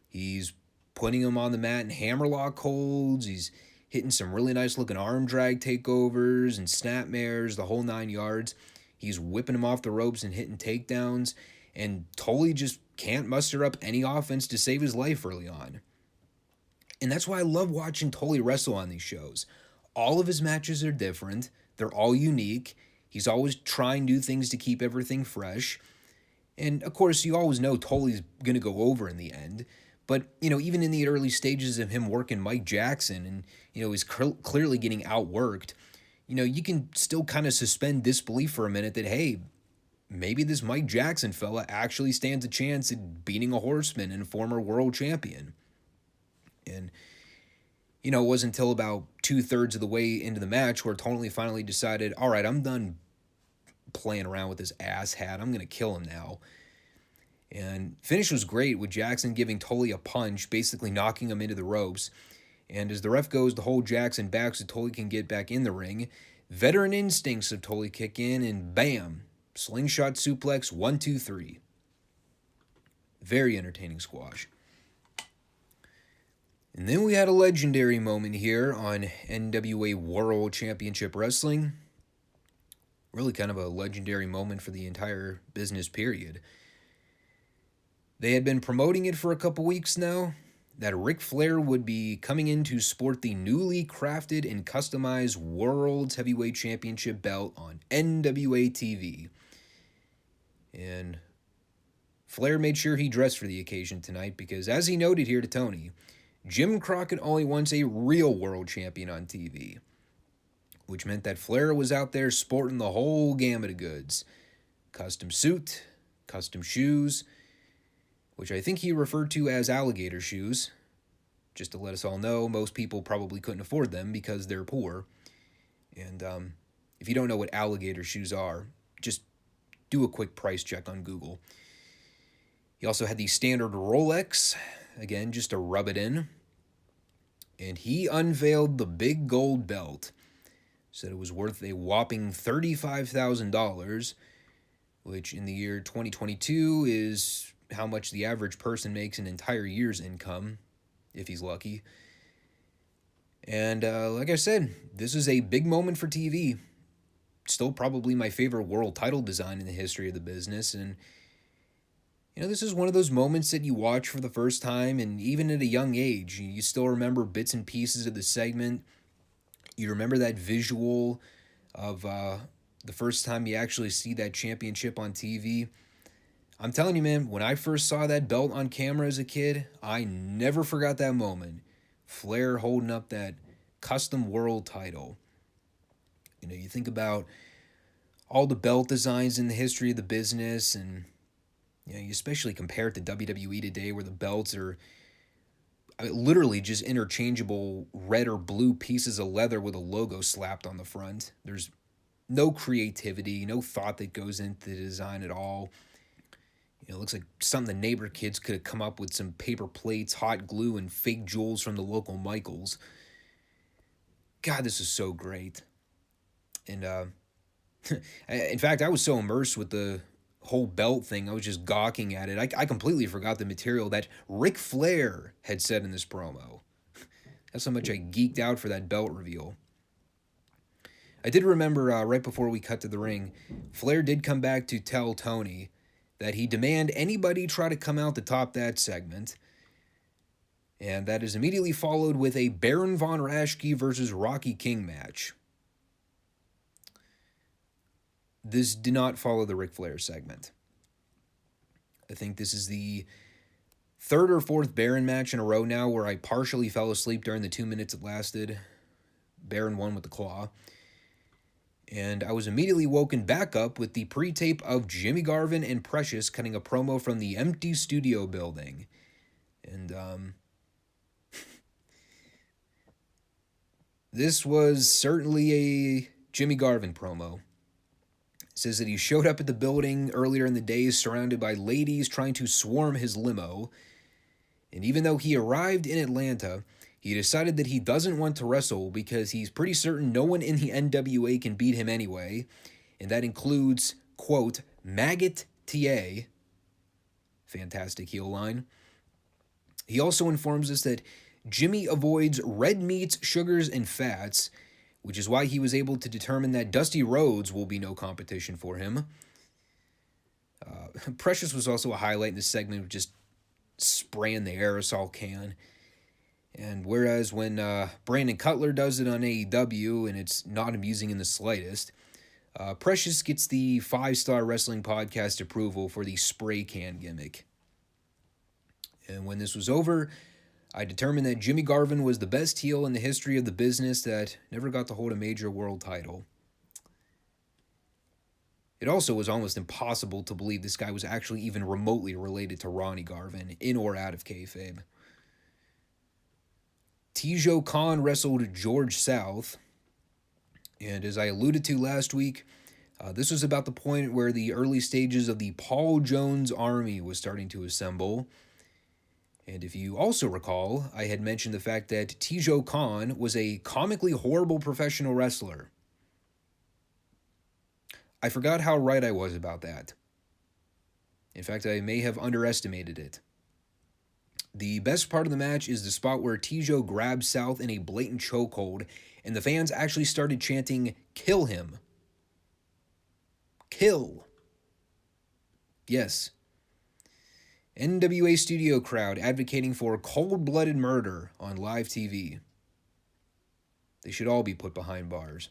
He's putting him on the mat in hammerlock holds, he's hitting some really nice looking arm drag takeovers and snapmares, the whole 9 yards. He's whipping him off the ropes and hitting takedowns, and Tully just can't muster up any offense to save his life early on. And that's why I love watching Tully wrestle on these shows. All of his matches are different. They're all unique. He's always trying new things to keep everything fresh. And, of course, you always know Tully's going to go over in the end. But, even in the early stages of him working Mike Jackson and, he's clearly getting outworked, you can still kind of suspend disbelief for a minute that, hey, maybe this Mike Jackson fella actually stands a chance at beating a Horseman and former world champion. And, it wasn't until about 2/3 of the way into the match where Tully finally decided, all right, I'm done playing around with this ass hat. I'm going to kill him now. And finish was great with Jackson giving Tully a punch, basically knocking him into the ropes. And as the ref goes to hold Jackson back so Tully can get back in the ring, veteran instincts of Tully kick in and bam, slingshot suplex, 1, 2, 3. Very entertaining squash. And then we had a legendary moment here on NWA World Championship Wrestling. Really kind of a legendary moment for the entire business period. They had been promoting it for a couple weeks now, that Ric Flair would be coming in to sport the newly crafted and customized World Heavyweight Championship belt on NWA TV. And Flair made sure he dressed for the occasion tonight because, as he noted here to Tony, Jim Crockett only wants a real world champion on TV, which meant that Flair was out there sporting the whole gamut of goods. Custom suit, custom shoes, which I think he referred to as alligator shoes, just to let us all know most people probably couldn't afford them because they're poor. And if you don't know what alligator shoes are, just do a quick price check on Google. He also had the standard Rolex, again, just to rub it in. And he unveiled the big gold belt. Said it was worth a whopping $35,000, which in the year 2022 is how much the average person makes an entire year's income, if he's lucky. And like I said, this is a big moment for TV. Still probably my favorite world title design in the history of the business. And, this is one of those moments that you watch for the first time, and even at a young age, you still remember bits and pieces of the segment. You remember that visual of the first time you actually see that championship on TV. I'm telling you, man, when I first saw that belt on camera as a kid, I never forgot that moment. Flair holding up that custom world title. You think about all the belt designs in the history of the business, and you especially compare it to WWE today, where the belts are literally just interchangeable red or blue pieces of leather with a logo slapped on the front. There's no creativity, no thought that goes into the design at all. It looks like something the neighbor kids could have come up with some paper plates, hot glue, and fake jewels from the local Michaels. God, this is so great. And in fact, I was so immersed with the whole belt thing, I was just gawking at it. I completely forgot the material that Ric Flair had said in this promo. That's how much I geeked out for that belt reveal. I did remember right before we cut to the ring, Flair did come back to tell Tony that he demand anybody try to come out to top that segment. And that is immediately followed with a Baron Von Raschke versus Rocky King match. This did not follow the Ric Flair segment. I think this is the third or fourth Baron match in a row now where I partially fell asleep during the 2 minutes it lasted. Baron won with the claw. And I was immediately woken back up with the pre-tape of Jimmy Garvin and Precious cutting a promo from the empty studio building. And this was certainly a Jimmy Garvin promo. It says that he showed up at the building earlier in the day surrounded by ladies trying to swarm his limo. And even though he arrived in Atlanta, he decided that he doesn't want to wrestle because he's pretty certain no one in the NWA can beat him anyway. And that includes, quote, Maggot TA. Fantastic heel line. He also informs us that Jimmy avoids red meats, sugars, and fats, which is why he was able to determine that Dusty Rhodes will be no competition for him. Precious was also a highlight in this segment of just spraying the aerosol can. And whereas when Brandon Cutler does it on AEW and it's not amusing in the slightest, Precious gets the 5 Starr Wrestling Podcast approval for the spray can gimmick. And when this was over, I determined that Jimmy Garvin was the best heel in the history of the business that never got to hold a major world title. It also was almost impossible to believe this guy was actually even remotely related to Ronnie Garvin, in or out of kayfabe. Tijo Khan wrestled George South, and as I alluded to last week, this was about the point where the early stages of the Paul Jones Army was starting to assemble. And if you also recall, I had mentioned the fact that Tijo Khan was a comically horrible professional wrestler. I forgot how right I was about that. In fact, I may have underestimated it. The best part of the match is the spot where Tijo grabs South in a blatant chokehold, and the fans actually started chanting, "Kill him." Kill. Yes. NWA studio crowd advocating for cold-blooded murder on live TV. They should all be put behind bars.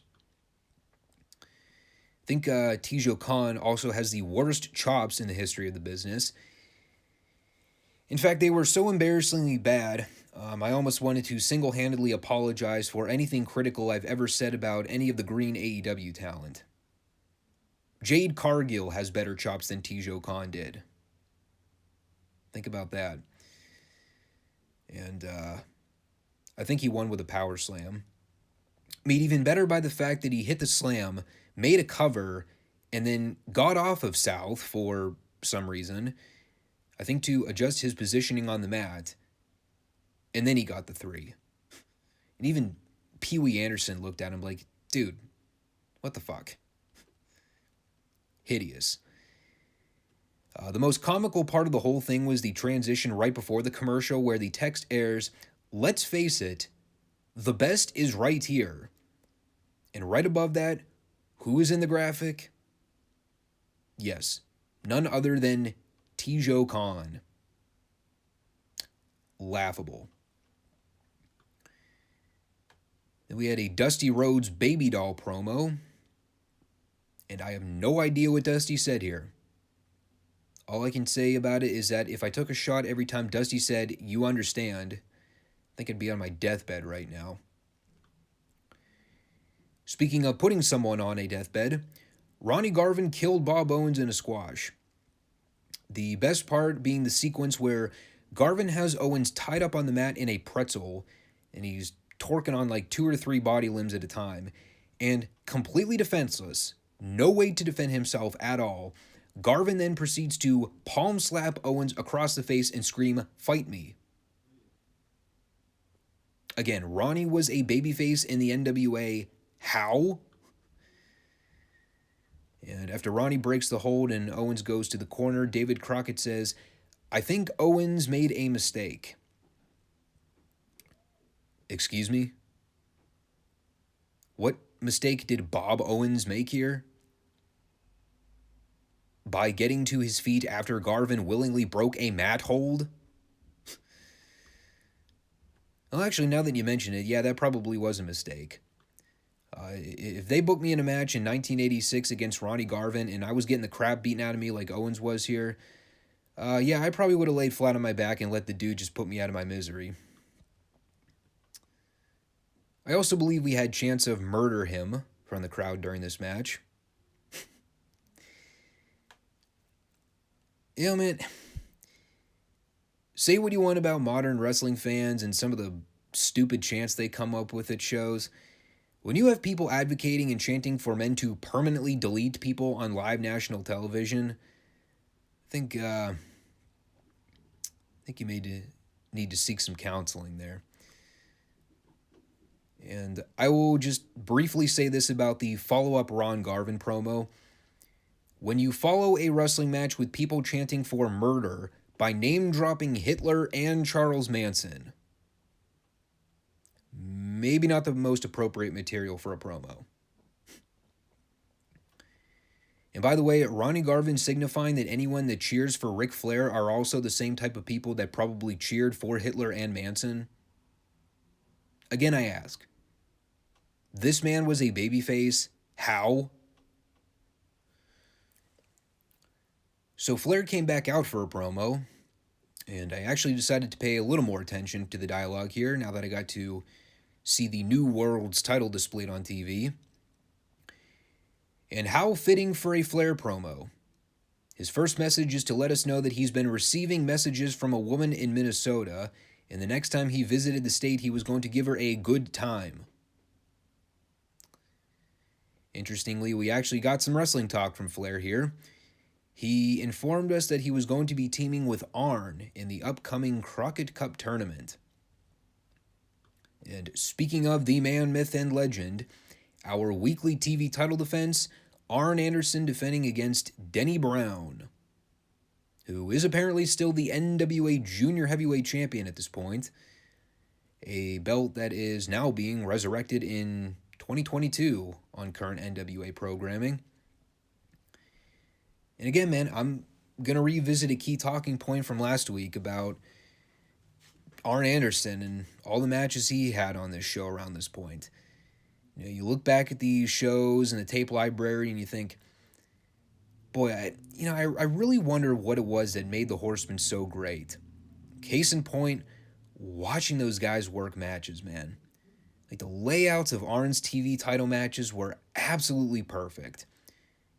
I think Tijo Khan also has the worst chops in the history of the business. In fact, they were so embarrassingly bad, I almost wanted to single-handedly apologize for anything critical I've ever said about any of the green AEW talent. Jade Cargill has better chops than Tijo Khan did. Think about that. And I think he won with a power slam. Made even better by the fact that he hit the slam, made a cover, and then got off of South for some reason, I think to adjust his positioning on the mat, and then he got the 3. And even Pee Wee Anderson looked at him like, dude, what the fuck? Hideous. The most comical part of the whole thing was the transition right before the commercial where the text airs, "Let's face it, the best is right here." And right above that, who is in the graphic? Yes, none other than Tijo Khan. Laughable. Then we had a Dusty Rhodes Baby Doll promo, and I have no idea what Dusty said here. All I can say about it is that if I took a shot every time Dusty said, "You understand," I think I'd be on my deathbed right now. Speaking of putting someone on a deathbed, Ronnie Garvin killed Bob Owens in a squash. The best part being the sequence where Garvin has Owens tied up on the mat in a pretzel, and he's torquing on like 2 or 3 body limbs at a time, and completely defenseless, no way to defend himself at all, Garvin then proceeds to palm slap Owens across the face and scream, "Fight me." Again, Ronnie was a babyface in the NWA. How? And after Ronnie breaks the hold and Owens goes to the corner, David Crockett says, "I think Owens made a mistake." Excuse me? What mistake did Bob Owens make here? By getting to his feet after Garvin willingly broke a mat hold? Well, actually, now that you mention it, yeah, that probably was a mistake. If they booked me in a match in 1986 against Ronnie Garvin and I was getting the crap beaten out of me like Owens was here, yeah, I probably would have laid flat on my back and let the dude just put me out of my misery. I also believe we had chants of "murder him" from the crowd during this match. You know, man, say what you want about modern wrestling fans and some of the stupid chants they come up with at shows. When you have people advocating and chanting for men to permanently delete people on live national television, I think you may need to seek some counseling there. And I will just briefly say this about the follow-up Ron Garvin promo. When you follow a wrestling match with people chanting for murder by name-dropping Hitler and Charles Manson, maybe not the most appropriate material for a promo. And by the way, Ronnie Garvin signifying that anyone that cheers for Ric Flair are also the same type of people that probably cheered for Hitler and Manson. Again, I ask, this man was a babyface. How? So Flair came back out for a promo, and I actually decided to pay a little more attention to the dialogue here now that I got to see the New World's title displayed on TV. And how fitting for a Flair promo. His first message is to let us know that he's been receiving messages from a woman in Minnesota, and the next time he visited the state, he was going to give her a good time. Interestingly, we actually got some wrestling talk from Flair here. He informed us that he was going to be teaming with Arn in the upcoming Crockett Cup tournament. And speaking of the man, myth, and legend, our weekly TV title defense, Arn Anderson defending against Denny Brown, who is apparently still the NWA Junior Heavyweight Champion at this point, a belt that is now being resurrected in 2022 on current NWA programming. And again, man, I'm going to revisit a key talking point from last week about Arn Anderson and all the matches he had on this show around this point. You know, you look back at these shows and the tape library and you think, boy, I really wonder what it was that made the Horsemen so great. Case in point, watching those guys work matches, man. Like, the layouts of Arn's TV title matches were absolutely perfect.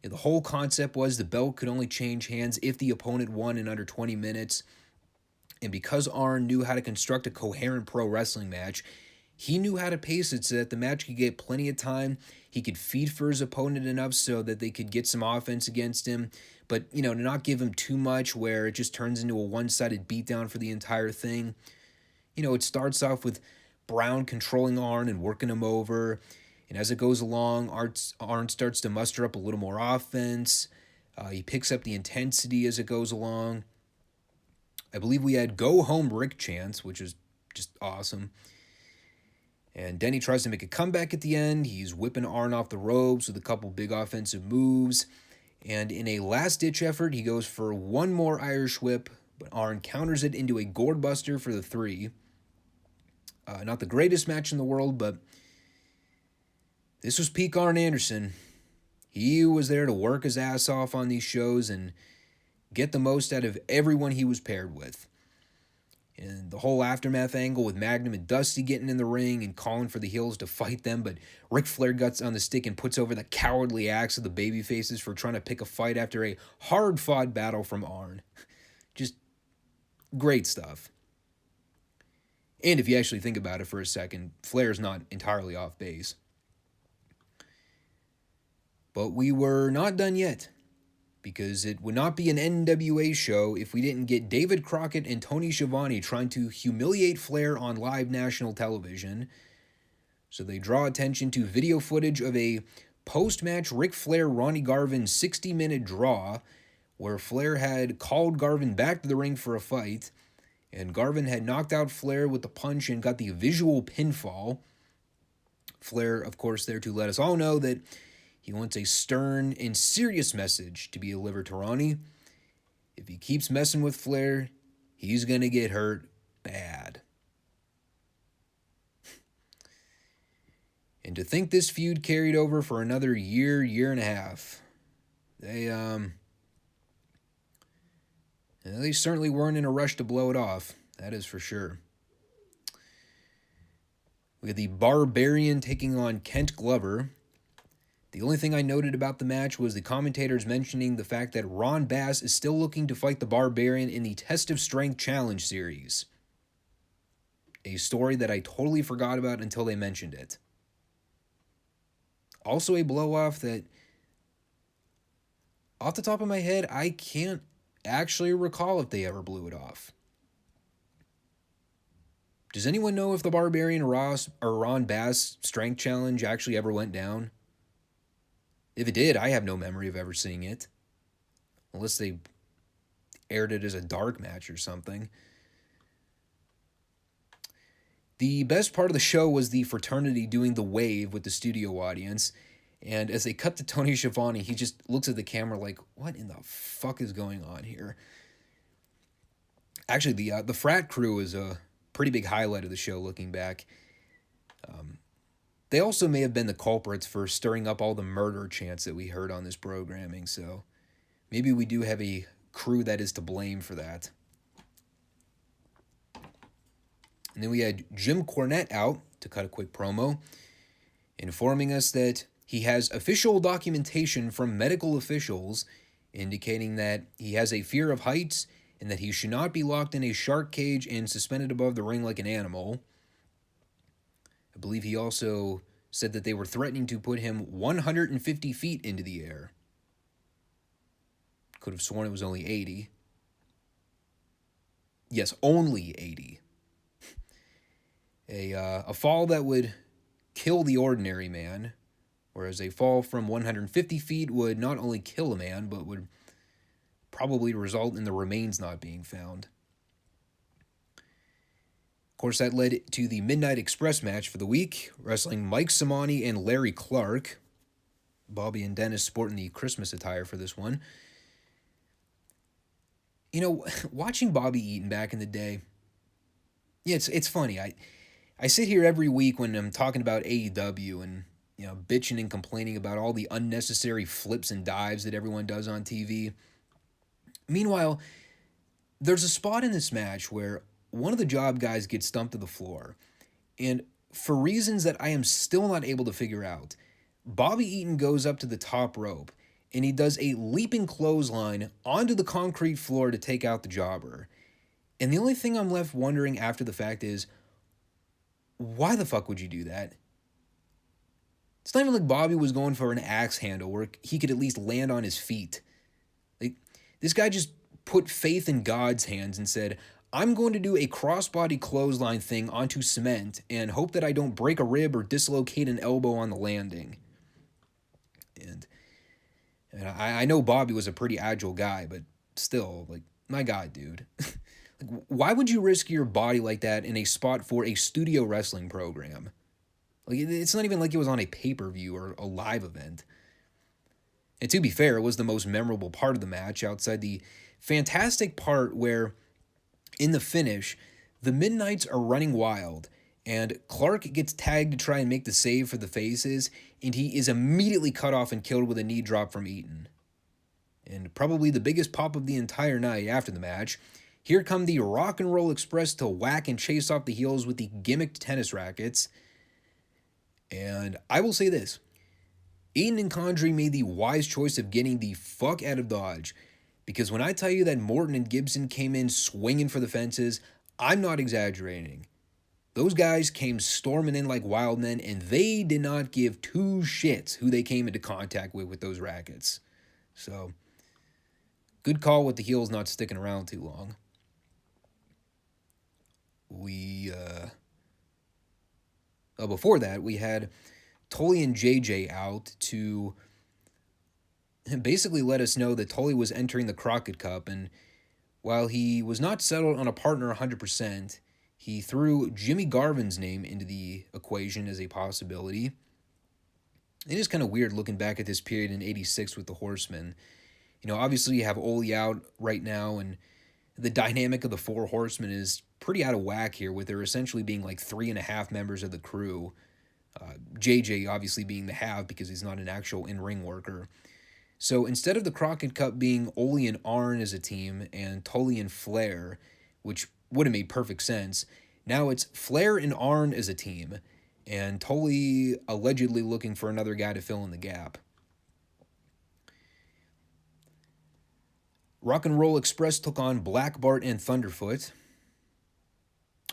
You know, the whole concept was the belt could only change hands if the opponent won in under 20 minutes. And because Arn knew how to construct a coherent pro wrestling match, he knew how to pace it so that the match could get plenty of time. He could feed for his opponent enough so that they could get some offense against him, but, you know, to not give him too much where it just turns into a one-sided beatdown for the entire thing. You know, it starts off with Brown controlling Arn and working him over, and as it goes along, Arn starts to muster up a little more offense. He picks up the intensity as it goes along. I believe we had Go Home Rick chants, which is just awesome. And Denny tries to make a comeback at the end. He's whipping Arn off the ropes with a couple big offensive moves. And in a last-ditch effort, he goes for one more Irish whip, but Arn counters it into a gourd buster for the 3. Not the greatest match in the world, but this was peak Arn Anderson. He was there to work his ass off on these shows and get the most out of everyone he was paired with. And the whole aftermath angle with Magnum and Dusty getting in the ring and calling for the heels to fight them, but Ric Flair gets on the stick and puts over the cowardly acts of the babyfaces for trying to pick a fight after a hard-fought battle from Arn. Just great stuff. And if you actually think about it for a second, Flair's not entirely off base. But we were not done yet, because it would not be an NWA show if we didn't get David Crockett and Tony Schiavone trying to humiliate Flair on live national television. So they draw attention to video footage of a post-match Ric Flair-Ronnie Garvin 60-minute draw, where Flair had called Garvin back to the ring for a fight, and Garvin had knocked out Flair with the punch and got the visual pinfall. Flair, of course, there to let us all know that he wants a stern and serious message to be delivered to Ronnie. If he keeps messing with Flair, he's going to get hurt bad. And to think this feud carried over for another year and a half. They certainly weren't in a rush to blow it off. That is for sure. We had the Barbarian taking on Kent Glover. The only thing I noted about the match was the commentators mentioning the fact that Ron Bass is still looking to fight the Barbarian in the Test of Strength Challenge series. A story that I totally forgot about until they mentioned it. Also a blow-off that, off the top of my head, I can't actually recall if they ever blew it off. Does anyone know if the Barbarian Ron Bass Strength Challenge actually ever went down? If it did, I have no memory of ever seeing it. Unless they aired it as a dark match or something. The best part of the show was the fraternity doing the wave with the studio audience. And as they cut to Tony Schiavone, he just looks at the camera like, what in the fuck is going on here? Actually, the frat crew is a pretty big highlight of the show looking back. They also may have been the culprits for stirring up all the murder chants that we heard on this programming, so maybe we do have a crew that is to blame for that. And then we had Jim Cornette out to cut a quick promo, informing us that he has official documentation from medical officials indicating that he has a fear of heights and that he should not be locked in a shark cage and suspended above the ring like an animal. I believe he also said that they were threatening to put him 150 feet into the air. Could have sworn it was only 80. Yes, only 80. A fall that would kill the ordinary man, whereas a fall from 150 feet would not only kill a man, but would probably result in the remains not being found. Of course, that led to the Midnight Express match for the week, wrestling Mike Simani and Larry Clark. Bobby and Dennis sporting the Christmas attire for this one. You know, watching Bobby Eaton back in the day, yeah, it's funny. I sit here every week when I'm talking about AEW and, you know, bitching and complaining about all the unnecessary flips and dives that everyone does on TV. Meanwhile, there's a spot in this match where one of the job guys gets stumped to the floor, and for reasons that I am still not able to figure out, Bobby Eaton goes up to the top rope, and he does a leaping clothesline onto the concrete floor to take out the jobber. And the only thing I'm left wondering after the fact is, why the fuck would you do that? It's not even like Bobby was going for an axe handle where he could at least land on his feet. Like, this guy just put faith in God's hands and said, I'm going to do a crossbody clothesline thing onto cement and hope that I don't break a rib or dislocate an elbow on the landing. And I know Bobby was a pretty agile guy, but still, like, my God, dude. Like, why would you risk your body like that in a spot for a studio wrestling program? Like, it's not even like it was on a pay-per-view or a live event. And to be fair, it was the most memorable part of the match outside the fantastic part where, in the finish, the Midnights are running wild, and Clark gets tagged to try and make the save for the faces, and he is immediately cut off and killed with a knee drop from Eaton. And probably the biggest pop of the entire night after the match, here come the Rock and Roll Express to whack and chase off the heels with the gimmicked tennis rackets. And I will say this, Eaton and Condrey made the wise choice of getting the fuck out of Dodge, because when I tell you that Morton and Gibson came in swinging for the fences, I'm not exaggerating. Those guys came storming in like wild men, and they did not give two shits who they came into contact with those rackets. So, good call with the heels not sticking around too long. Before that, we had Tully and JJ out to basically let us know that Tully was entering the Crockett Cup, and while he was not settled on a partner 100%, he threw Jimmy Garvin's name into the equation as a possibility. It is kind of weird looking back at this period in 86 with the Horsemen. You know, obviously you have Ole out right now, and the dynamic of the Four Horsemen is pretty out of whack here, with there essentially being like 3.5 members of the crew. JJ obviously being the half because he's not an actual in-ring worker. So instead of the Crockett Cup being Ole and Arn as a team and Tully and Flair, which would have made perfect sense, now it's Flair and Arn as a team, and Tully allegedly looking for another guy to fill in the gap. Rock and Roll Express took on Black Bart and Thunderfoot.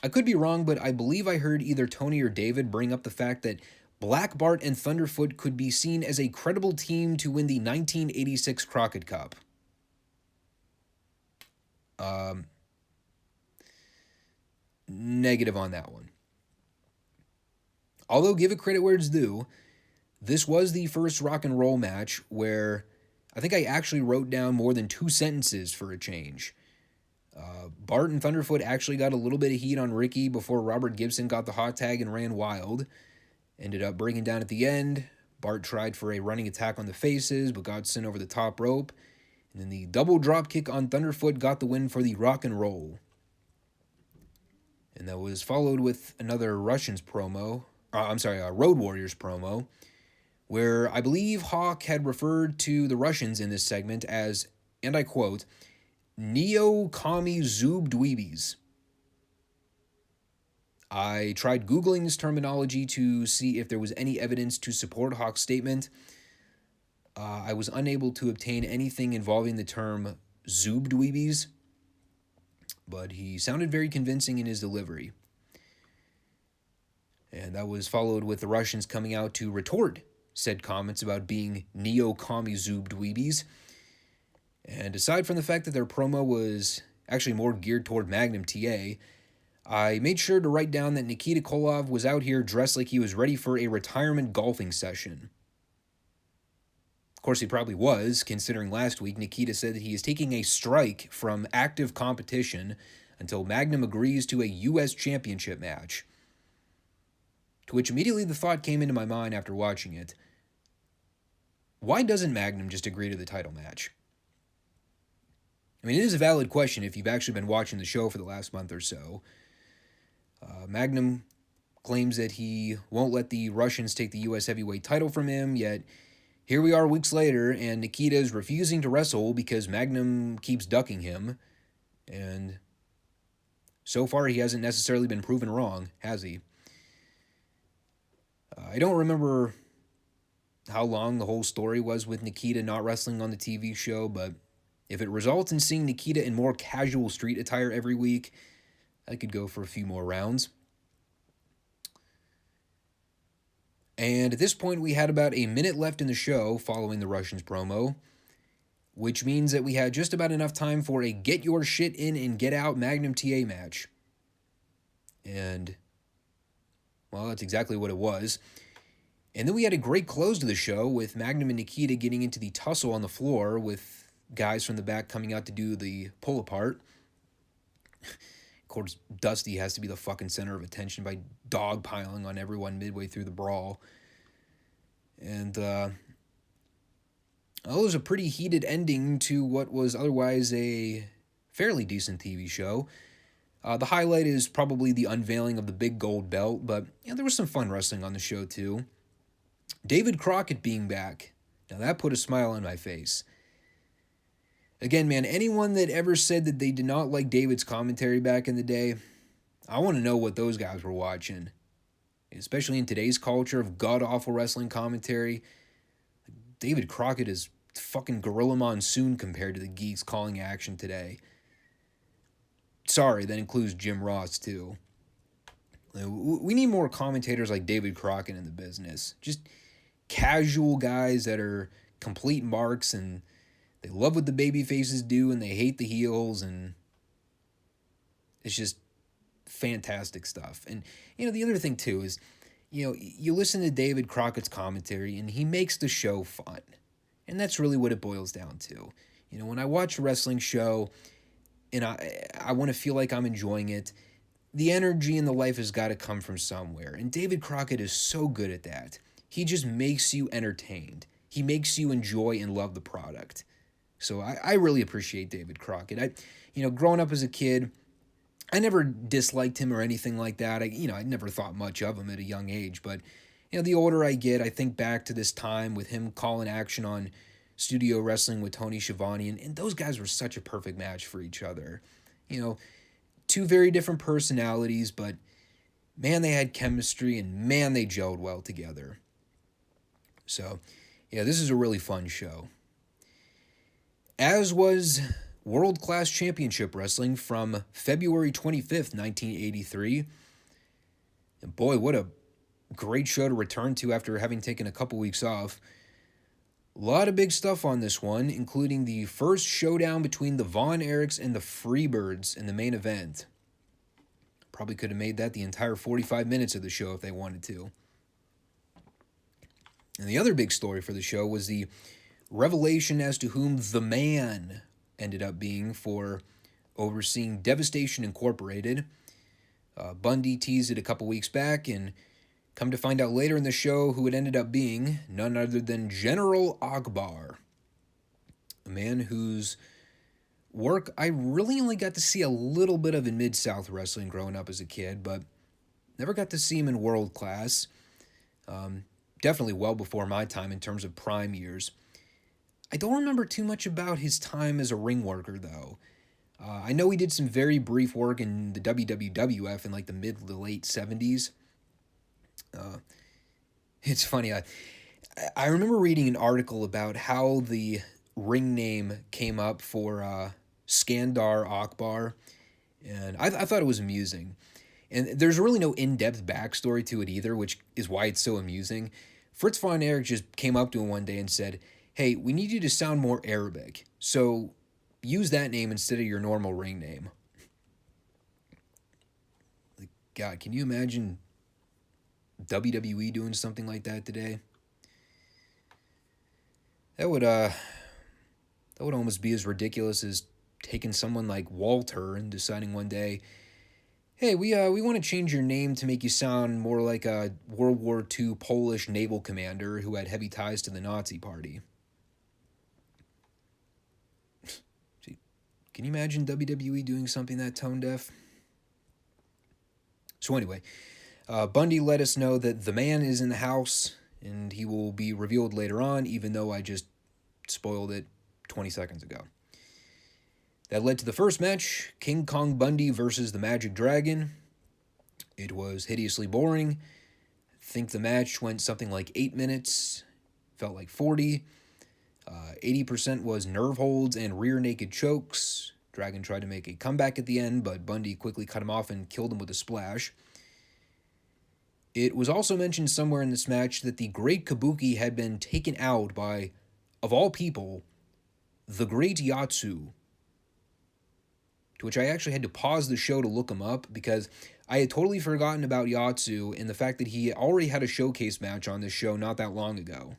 I could be wrong, but I believe I heard either Tony or David bring up the fact that Black Bart and Thunderfoot could be seen as a credible team to win the 1986 Crockett Cup. Negative on that one. Although, give it credit where it's due, this was the first rock and roll match where I think I actually wrote down more than 2 sentences for a change. Bart and Thunderfoot actually got a little bit of heat on Ricky before Robert Gibson got the hot tag and ran wild. Ended up breaking down at the end. Bart tried for a running attack on the faces, but got sent over the top rope. And then the double drop kick on Thunderfoot got the win for the Rock and Roll. And that was followed with another Road Warriors promo, where I believe Hawk had referred to the Russians in this segment as, and I quote, Neo-Kami Zoob Dweebies. I tried Googling this terminology to see if there was any evidence to support Hawk's statement. I was unable to obtain anything involving the term Zoob Dweebies, but he sounded very convincing in his delivery. And that was followed with the Russians coming out to retort said comments about being Neo-Kami Zoob Dweebies. And aside from the fact that their promo was actually more geared toward Magnum TA, I made sure to write down that Nikita Koloff was out here dressed like he was ready for a retirement golfing session. Of course, he probably was, considering last week Nikita said that he is taking a strike from active competition until Magnum agrees to a U.S. Championship match. To which immediately the thought came into my mind after watching it, why doesn't Magnum just agree to the title match? I mean, it is a valid question if you've actually been watching the show for the last month or so. Magnum claims that he won't let the Russians take the U.S. heavyweight title from him, yet here we are weeks later, and Nikita is refusing to wrestle because Magnum keeps ducking him, and so far he hasn't necessarily been proven wrong, has he? I don't remember how long the whole story was with Nikita not wrestling on the TV show, but if it results in seeing Nikita in more casual street attire every week, I could go for a few more rounds. And at this point, we had about a minute left in the show following the Russians promo, which means that we had just about enough time for a get your shit in and get out Magnum TA match. And, well, that's exactly what it was. And then we had a great close to the show with Magnum and Nikita getting into the tussle on the floor with guys from the back coming out to do the pull apart. Of course, Dusty has to be the fucking center of attention by dogpiling on everyone midway through the brawl. And it was a pretty heated ending to what was otherwise a fairly decent TV show. The highlight is probably the unveiling of the big gold belt, but there was some fun wrestling on the show too. David Crockett being back, now that put a smile on my face. Again, man, anyone that ever said that they did not like David's commentary back in the day, I want to know what those guys were watching. Especially in today's culture of god-awful wrestling commentary. David Crockett is fucking Gorilla Monsoon compared to the geeks calling action today. Sorry, that includes Jim Ross, too. We need more commentators like David Crockett in the business. Just casual guys that are complete marks and they love what the baby faces do and they hate the heels, and it's just fantastic stuff. And, the other thing too is, you listen to David Crockett's commentary and he makes the show fun. And that's really what it boils down to. When I watch a wrestling show and I want to feel like I'm enjoying it, the energy and the life has got to come from somewhere. And David Crockett is so good at that. He just makes you entertained. He makes you enjoy and love the product. So I really appreciate David Crockett. Growing up as a kid, I never disliked him or anything like that. I never thought much of him at a young age. But, the older I get, I think back to this time with him calling action on Studio Wrestling with Tony Schiavone. And those guys were such a perfect match for each other. Two very different personalities, but man, they had chemistry and man, they gelled well together. So, this is a really fun show. As was World Class Championship Wrestling from February 25th, 1983. And boy, what a great show to return to after having taken a couple weeks off. A lot of big stuff on this one, including the first showdown between the Von Erichs and the Freebirds in the main event. Probably could have made that the entire 45 minutes of the show if they wanted to. And the other big story for the show was the revelation as to whom the man ended up being for overseeing Devastation Incorporated. Bundy teased it a couple weeks back, and come to find out later in the show who it ended up being, none other than General Akbar, a man whose work I really only got to see a little bit of in Mid-South Wrestling growing up as a kid, but never got to see him in World Class. Definitely well before my time in terms of prime years. I don't remember too much about his time as a ring worker, though. I know he did some very brief work in the WWF in like the mid to late 70s. It's funny. I remember reading an article about how the ring name came up for Skandar Akbar, and I thought it was amusing. And there's really no in-depth backstory to it either, which is why it's so amusing. Fritz von Erich just came up to him one day and said, "Hey, we need you to sound more Arabic, so use that name instead of your normal ring name." Like, God, can you imagine WWE doing something like that today? That would almost be as ridiculous as taking someone like Walter and deciding one day, "Hey, we want to change your name to make you sound more like a World War II Polish naval commander who had heavy ties to the Nazi Party." Can you imagine WWE doing something that tone deaf? So anyway, Bundy let us know that the man is in the house, and he will be revealed later on, even though I just spoiled it 20 seconds ago. That led to the first match, King Kong Bundy versus the Magic Dragon. It was hideously boring. I think the match went something like 8 minutes, felt like 40. 80% was nerve holds and rear naked chokes. Dragon tried to make a comeback at the end, but Bundy quickly cut him off and killed him with a splash. It was also mentioned somewhere in this match that the Great Kabuki had been taken out by, of all people, the Great Yatsu. To which I actually had to pause the show to look him up because I had totally forgotten about Yatsu and the fact that he already had a showcase match on this show not that long ago.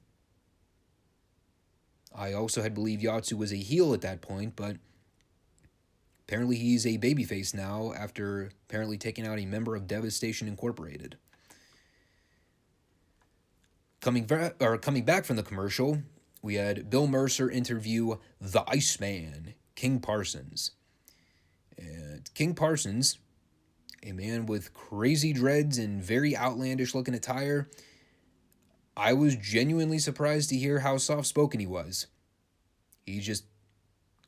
I also had believed Yatsu was a heel at that point, but apparently he's a babyface now after apparently taking out a member of Devastation Incorporated. Coming back from the commercial, we had Bill Mercer interview the Iceman, King Parsons. And King Parsons, a man with crazy dreads and very outlandish looking attire, I was genuinely surprised to hear how soft-spoken he was. He just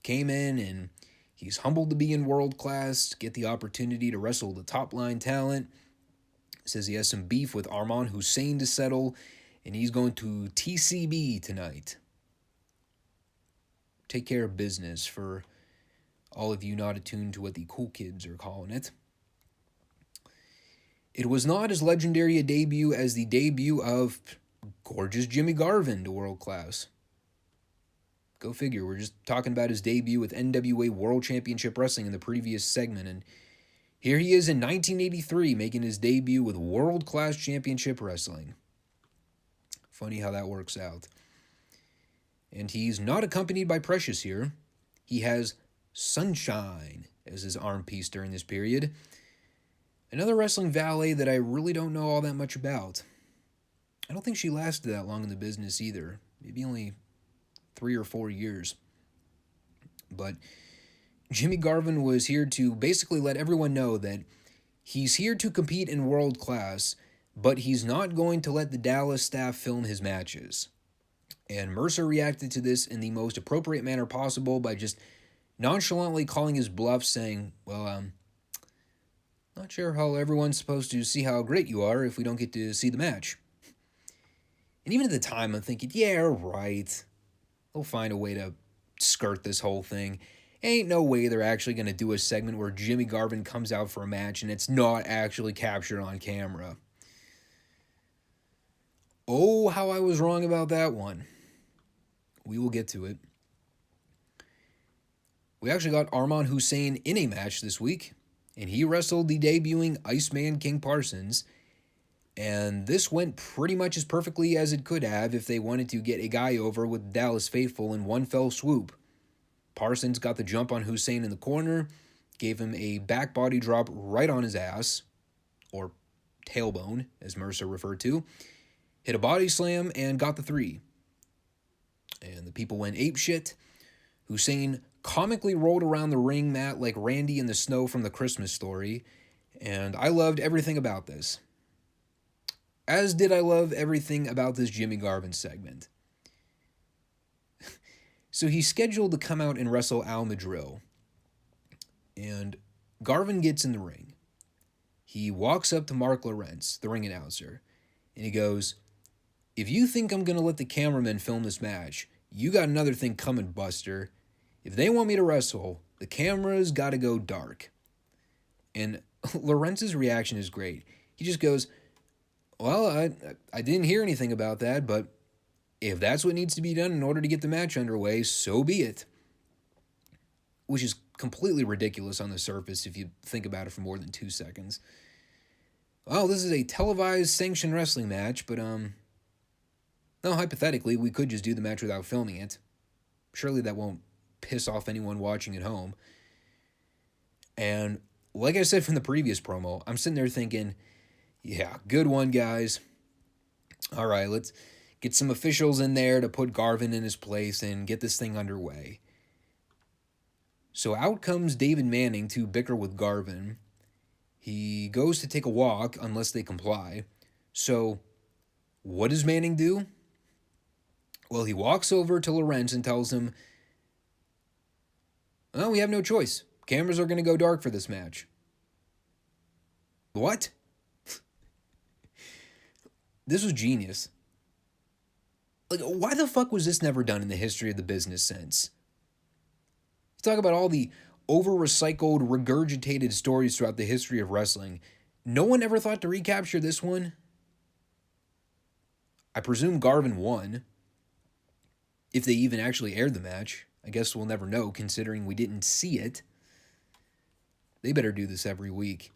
came in and he's humbled to be in World Class, get the opportunity to wrestle the top-line talent. Says he has some beef with Arman Hussein to settle, and he's going to TCB tonight. Take care of business for all of you not attuned to what the cool kids are calling it. It was not as legendary a debut as the debut of gorgeous Jimmy Garvin to World Class. Go figure, we're just talking about his debut with NWA World Championship Wrestling in the previous segment, and here he is in 1983 making his debut with World Class Championship Wrestling. Funny how that works out. And he's not accompanied by Precious here. He has Sunshine as his arm piece during this period. Another wrestling valet that I really don't know all that much about. I don't think she lasted that long in the business either. Maybe only 3 or 4 years. But Jimmy Garvin was here to basically let everyone know that he's here to compete in World Class, but he's not going to let the Dallas staff film his matches. And Mercer reacted to this in the most appropriate manner possible by just nonchalantly calling his bluff, saying, well, not sure how everyone's supposed to see how great you are if we don't get to see the match. And even at the time, I'm thinking, yeah, right. They'll find a way to skirt this whole thing. Ain't no way they're actually going to do a segment where Jimmy Garvin comes out for a match and it's not actually captured on camera. Oh, how I was wrong about that one. We will get to it. We actually got Arman Hussein in a match this week, and he wrestled the debuting Iceman King Parsons, and this went pretty much as perfectly as it could have if they wanted to get a guy over with the Dallas Faithful in one fell swoop. Parsons got the jump on Hussein in the corner, gave him a back body drop right on his ass, or tailbone, as Mercer referred to, hit a body slam, and got the 3. And the people went apeshit. Hussein comically rolled around the ring mat like Randy in the snow from the Christmas Story, and I loved everything about this. As did I love everything about this Jimmy Garvin segment. So he's scheduled to come out and wrestle Al Madril, and Garvin gets in the ring. He walks up to Mark Lawrence, the ring announcer, and he goes, "If you think I'm going to let the cameramen film this match, you got another thing coming, Buster. If they want me to wrestle, the camera's got to go dark." And Lawrence's reaction is great. He just goes, "Well, I didn't hear anything about that, but if that's what needs to be done in order to get the match underway, so be it." Which is completely ridiculous on the surface if you think about it for more than 2 seconds. Well, this is a televised sanctioned wrestling match, but no, hypothetically, we could just do the match without filming it. Surely that won't piss off anyone watching at home. And like I said from the previous promo, I'm sitting there thinking, yeah, good one, guys. All right, let's get some officials in there to put Garvin in his place and get this thing underway. So out comes David Manning to bicker with Garvin. He goes to take a walk unless they comply. So what does Manning do? Well, he walks over to Lawrence and tells him, "Well, we have no choice. Cameras are going to go dark for this match." What? This was genius. Like, why the fuck was this never done in the history of the business since? You talk about all the over-recycled, regurgitated stories throughout the history of wrestling. No one ever thought to recapture this one? I presume Garvin won. If they even actually aired the match. I guess we'll never know, considering we didn't see it. They better do this every week.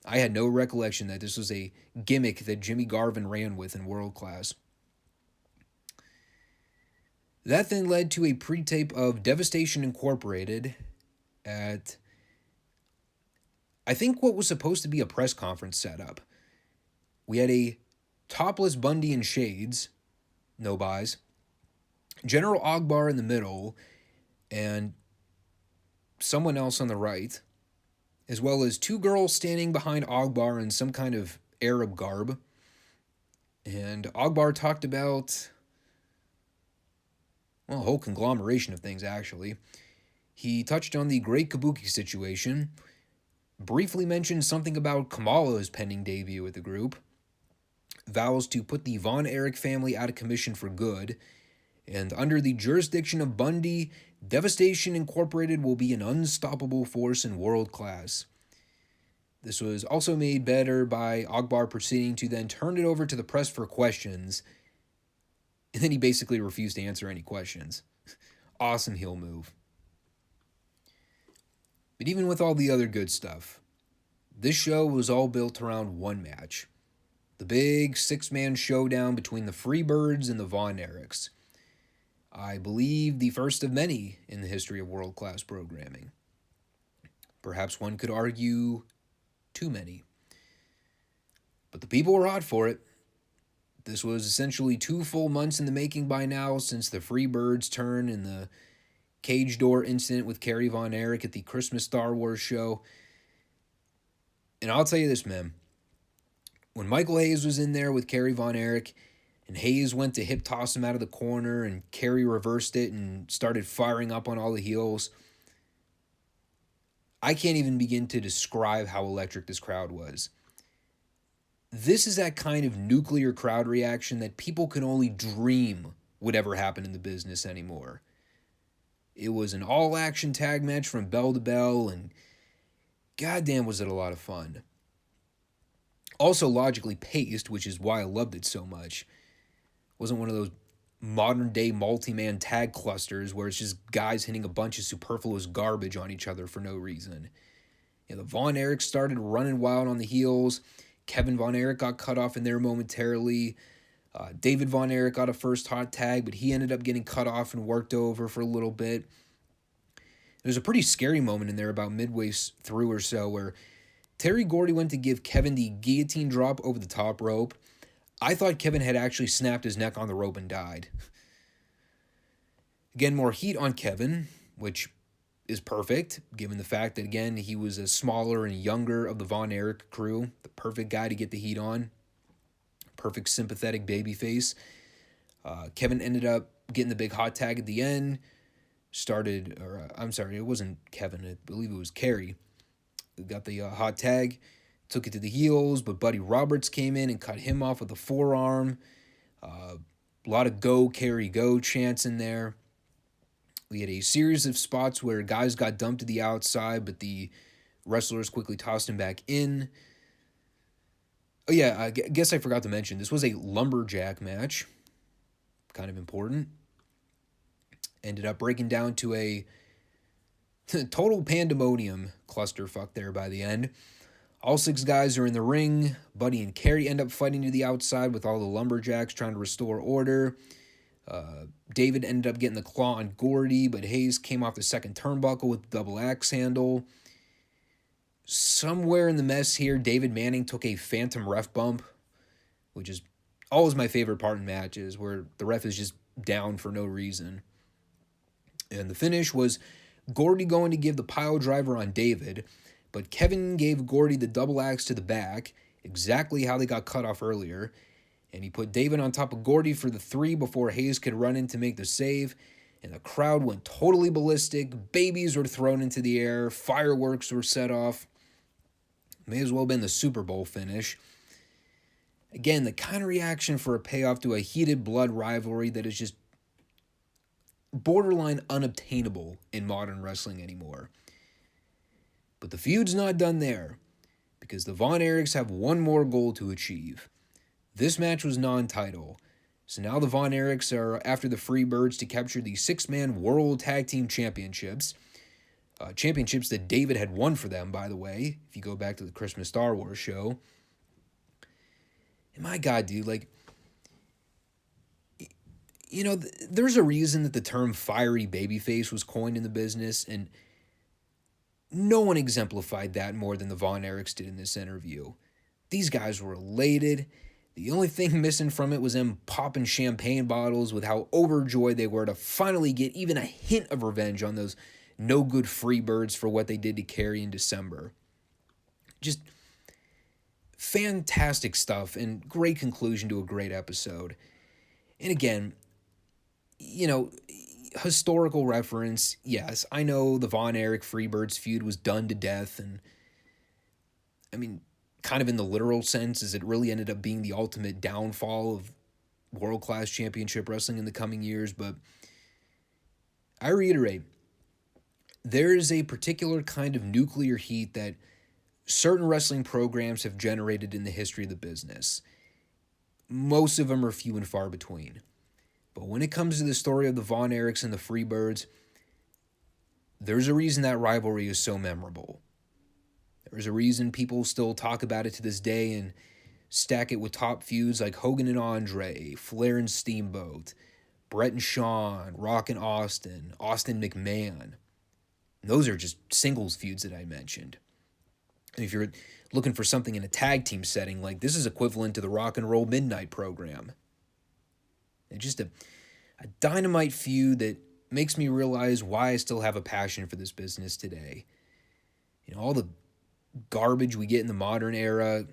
I had no recollection that this was a gimmick that Jimmy Garvin ran with in World Class. That then led to a pre-tape of Devastation Incorporated at, I think, what was supposed to be a press conference setup. We had a topless Bundy in shades, no buys, General Ogbar in the middle, and someone else on the right, as well as 2 girls standing behind Ogbar in some kind of Arab garb. And Ogbar talked about, well, a whole conglomeration of things, actually. He touched on the Great Kabuki situation, briefly mentioned something about Kamala's pending debut with the group, vows to put the Von Erich family out of commission for good, and under the jurisdiction of Bundy, Devastation Incorporated will be an unstoppable force in World Class. This was also made better by Ogbar proceeding to then turn it over to the press for questions, and then he basically refused to answer any questions. Awesome heel move. But even with all the other good stuff, this show was all built around one match. The big 6-man showdown between the Freebirds and the Von Erichs. I believe the first of many in the history of world-class programming. Perhaps one could argue too many. But the people were hot for it. This was essentially 2 full months in the making by now since the Freebirds' turn in the cage door incident with Kerry Von Erich at the Christmas Star Wars show. And I'll tell you this, man. When Michael Hayes was in there with Kerry Von Erich, and Hayes went to hip toss him out of the corner, and Kerry reversed it and started firing up on all the heels, I can't even begin to describe how electric this crowd was. This is that kind of nuclear crowd reaction that people can only dream would ever happen in the business anymore. It was an all-action tag match from bell to bell, and goddamn was it a lot of fun. Also logically paced, which is why I loved it so much. It wasn't one of those modern-day multi-man tag clusters where it's just guys hitting a bunch of superfluous garbage on each other for no reason. The Von Erich started running wild on the heels. Kevin Von Erich got cut off in there momentarily. David Von Erich got a first hot tag, but he ended up getting cut off and worked over for a little bit. There's a pretty scary moment in there about midway through or so where Terry Gordy went to give Kevin the guillotine drop over the top rope. I thought Kevin had actually snapped his neck on the rope and died. Again, more heat on Kevin, which is perfect, given the fact that, again, he was a smaller and younger of the Von Erich crew. The perfect guy to get the heat on. Perfect sympathetic babyface. Kevin ended up getting the big hot tag at the end. It wasn't Kevin. I believe it was Kerry. Got the hot tag. Took it to the heels, but Buddy Roberts came in and cut him off with a forearm. A lot of go, Kerry, go chants in there. We had a series of spots where guys got dumped to the outside, but the wrestlers quickly tossed him back in. Oh yeah, I guess I forgot to mention, this was a lumberjack match. Kind of important. Ended up breaking down to a total pandemonium clusterfuck there by the end. All 6 guys are in the ring. Buddy and Kerry end up fighting to the outside with all the lumberjacks trying to restore order. David ended up getting the claw on Gordy, but Hayes came off the second turnbuckle with the double axe handle. Somewhere in the mess here, David Manning took a phantom ref bump, which is always my favorite part in matches, where the ref is just down for no reason. And the finish was Gordy going to give the pile driver on David, but Kevin gave Gordy the double axe to the back, exactly how they got cut off earlier, and he put David on top of Gordy for the 3 before Hayes could run in to make the save, and the crowd went totally ballistic. Babies were thrown into the air, fireworks were set off. May as well have been the Super Bowl finish. Again, the kind of reaction for a payoff to a heated blood rivalry that is just borderline unobtainable in modern wrestling anymore. But the feud's not done there, because the Von Erichs have one more goal to achieve. This match was non-title, so now the Von Erichs are after the Freebirds to capture the 6-man World Tag Team Championships. Championships that David had won for them, by the way, if you go back to the Christmas Star Wars show. And my God, dude, like, you know, there's a reason that the term fiery babyface was coined in the business, and no one exemplified that more than the Von Erichs did in this interview. These guys were elated. The only thing missing from it was them popping champagne bottles with how overjoyed they were to finally get even a hint of revenge on those no-good Freebirds for what they did to Kerry in December. Just fantastic stuff and great conclusion to a great episode. And again, you know, historical reference, yes, I know the Von Erich Freebirds feud was done to death, and I mean, kind of in the literal sense, as it really ended up being the ultimate downfall of world-class championship wrestling in the coming years, but I reiterate, there is a particular kind of nuclear heat that certain wrestling programs have generated in the history of the business. Most of them are few and far between. But when it comes to the story of the Von Erichs and the Freebirds, there's a reason that rivalry is so memorable. There's a reason people still talk about it to this day and stack it with top feuds like Hogan and Andre, Flair and Steamboat, Bret and Shawn, Rock and Austin, Austin McMahon. And those are just singles feuds that I mentioned. And if you're looking for something in a tag team setting, like this is equivalent to the Rock and Roll Midnight program. It's just a dynamite feud that makes me realize why I still have a passion for this business today. You know, all the garbage we get in the modern era,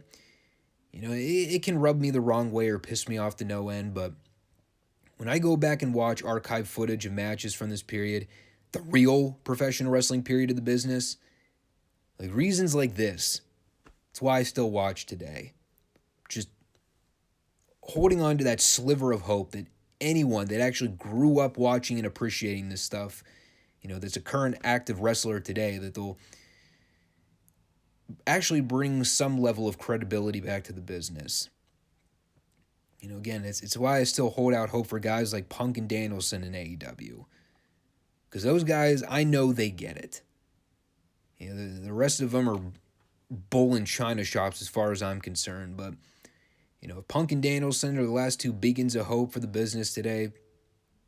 you know, it can rub me the wrong way or piss me off to no end, but when I go back and watch archive footage of matches from this period, the real professional wrestling period of the business, like reasons like this, it's why I still watch today. Just holding on to that sliver of hope that anyone that actually grew up watching and appreciating this stuff, you know, that's a current active wrestler today, that they'll actually bring some level of credibility back to the business. You know, again, it's why I still hold out hope for guys like Punk and Danielson in AEW. Because those guys, I know they get it. You know, the rest of them are bull in china shops as far as I'm concerned, but you know, if Punk and Danielson are the last 2 beacons of hope for the business today,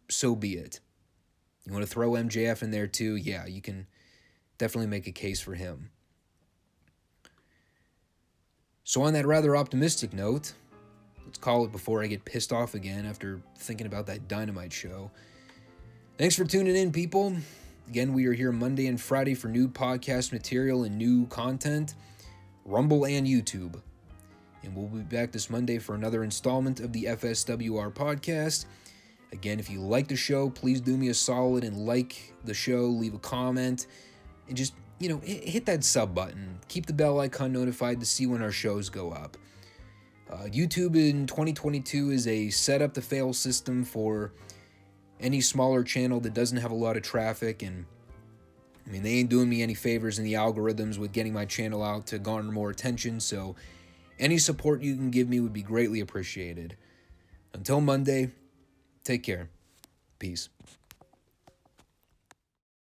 so be it. You want to throw MJF in there too? Yeah, you can definitely make a case for him. So on that rather optimistic note, let's call it before I get pissed off again after thinking about that Dynamite show. Thanks for tuning in, people. Again, we are here Monday and Friday for new podcast material and new content, Rumble and YouTube. And we'll be back this Monday for another installment of the FSWR podcast. Again, if you like the show, please do me a solid and like the show, leave a comment, and just, hit that sub button. Keep the bell icon notified to see when our shows go up. YouTube in 2022 is a set up to fail system for any smaller channel that doesn't have a lot of traffic, and they ain't doing me any favors in the algorithms with getting my channel out to garner more attention, so any support you can give me would be greatly appreciated. Until Monday, take care. Peace.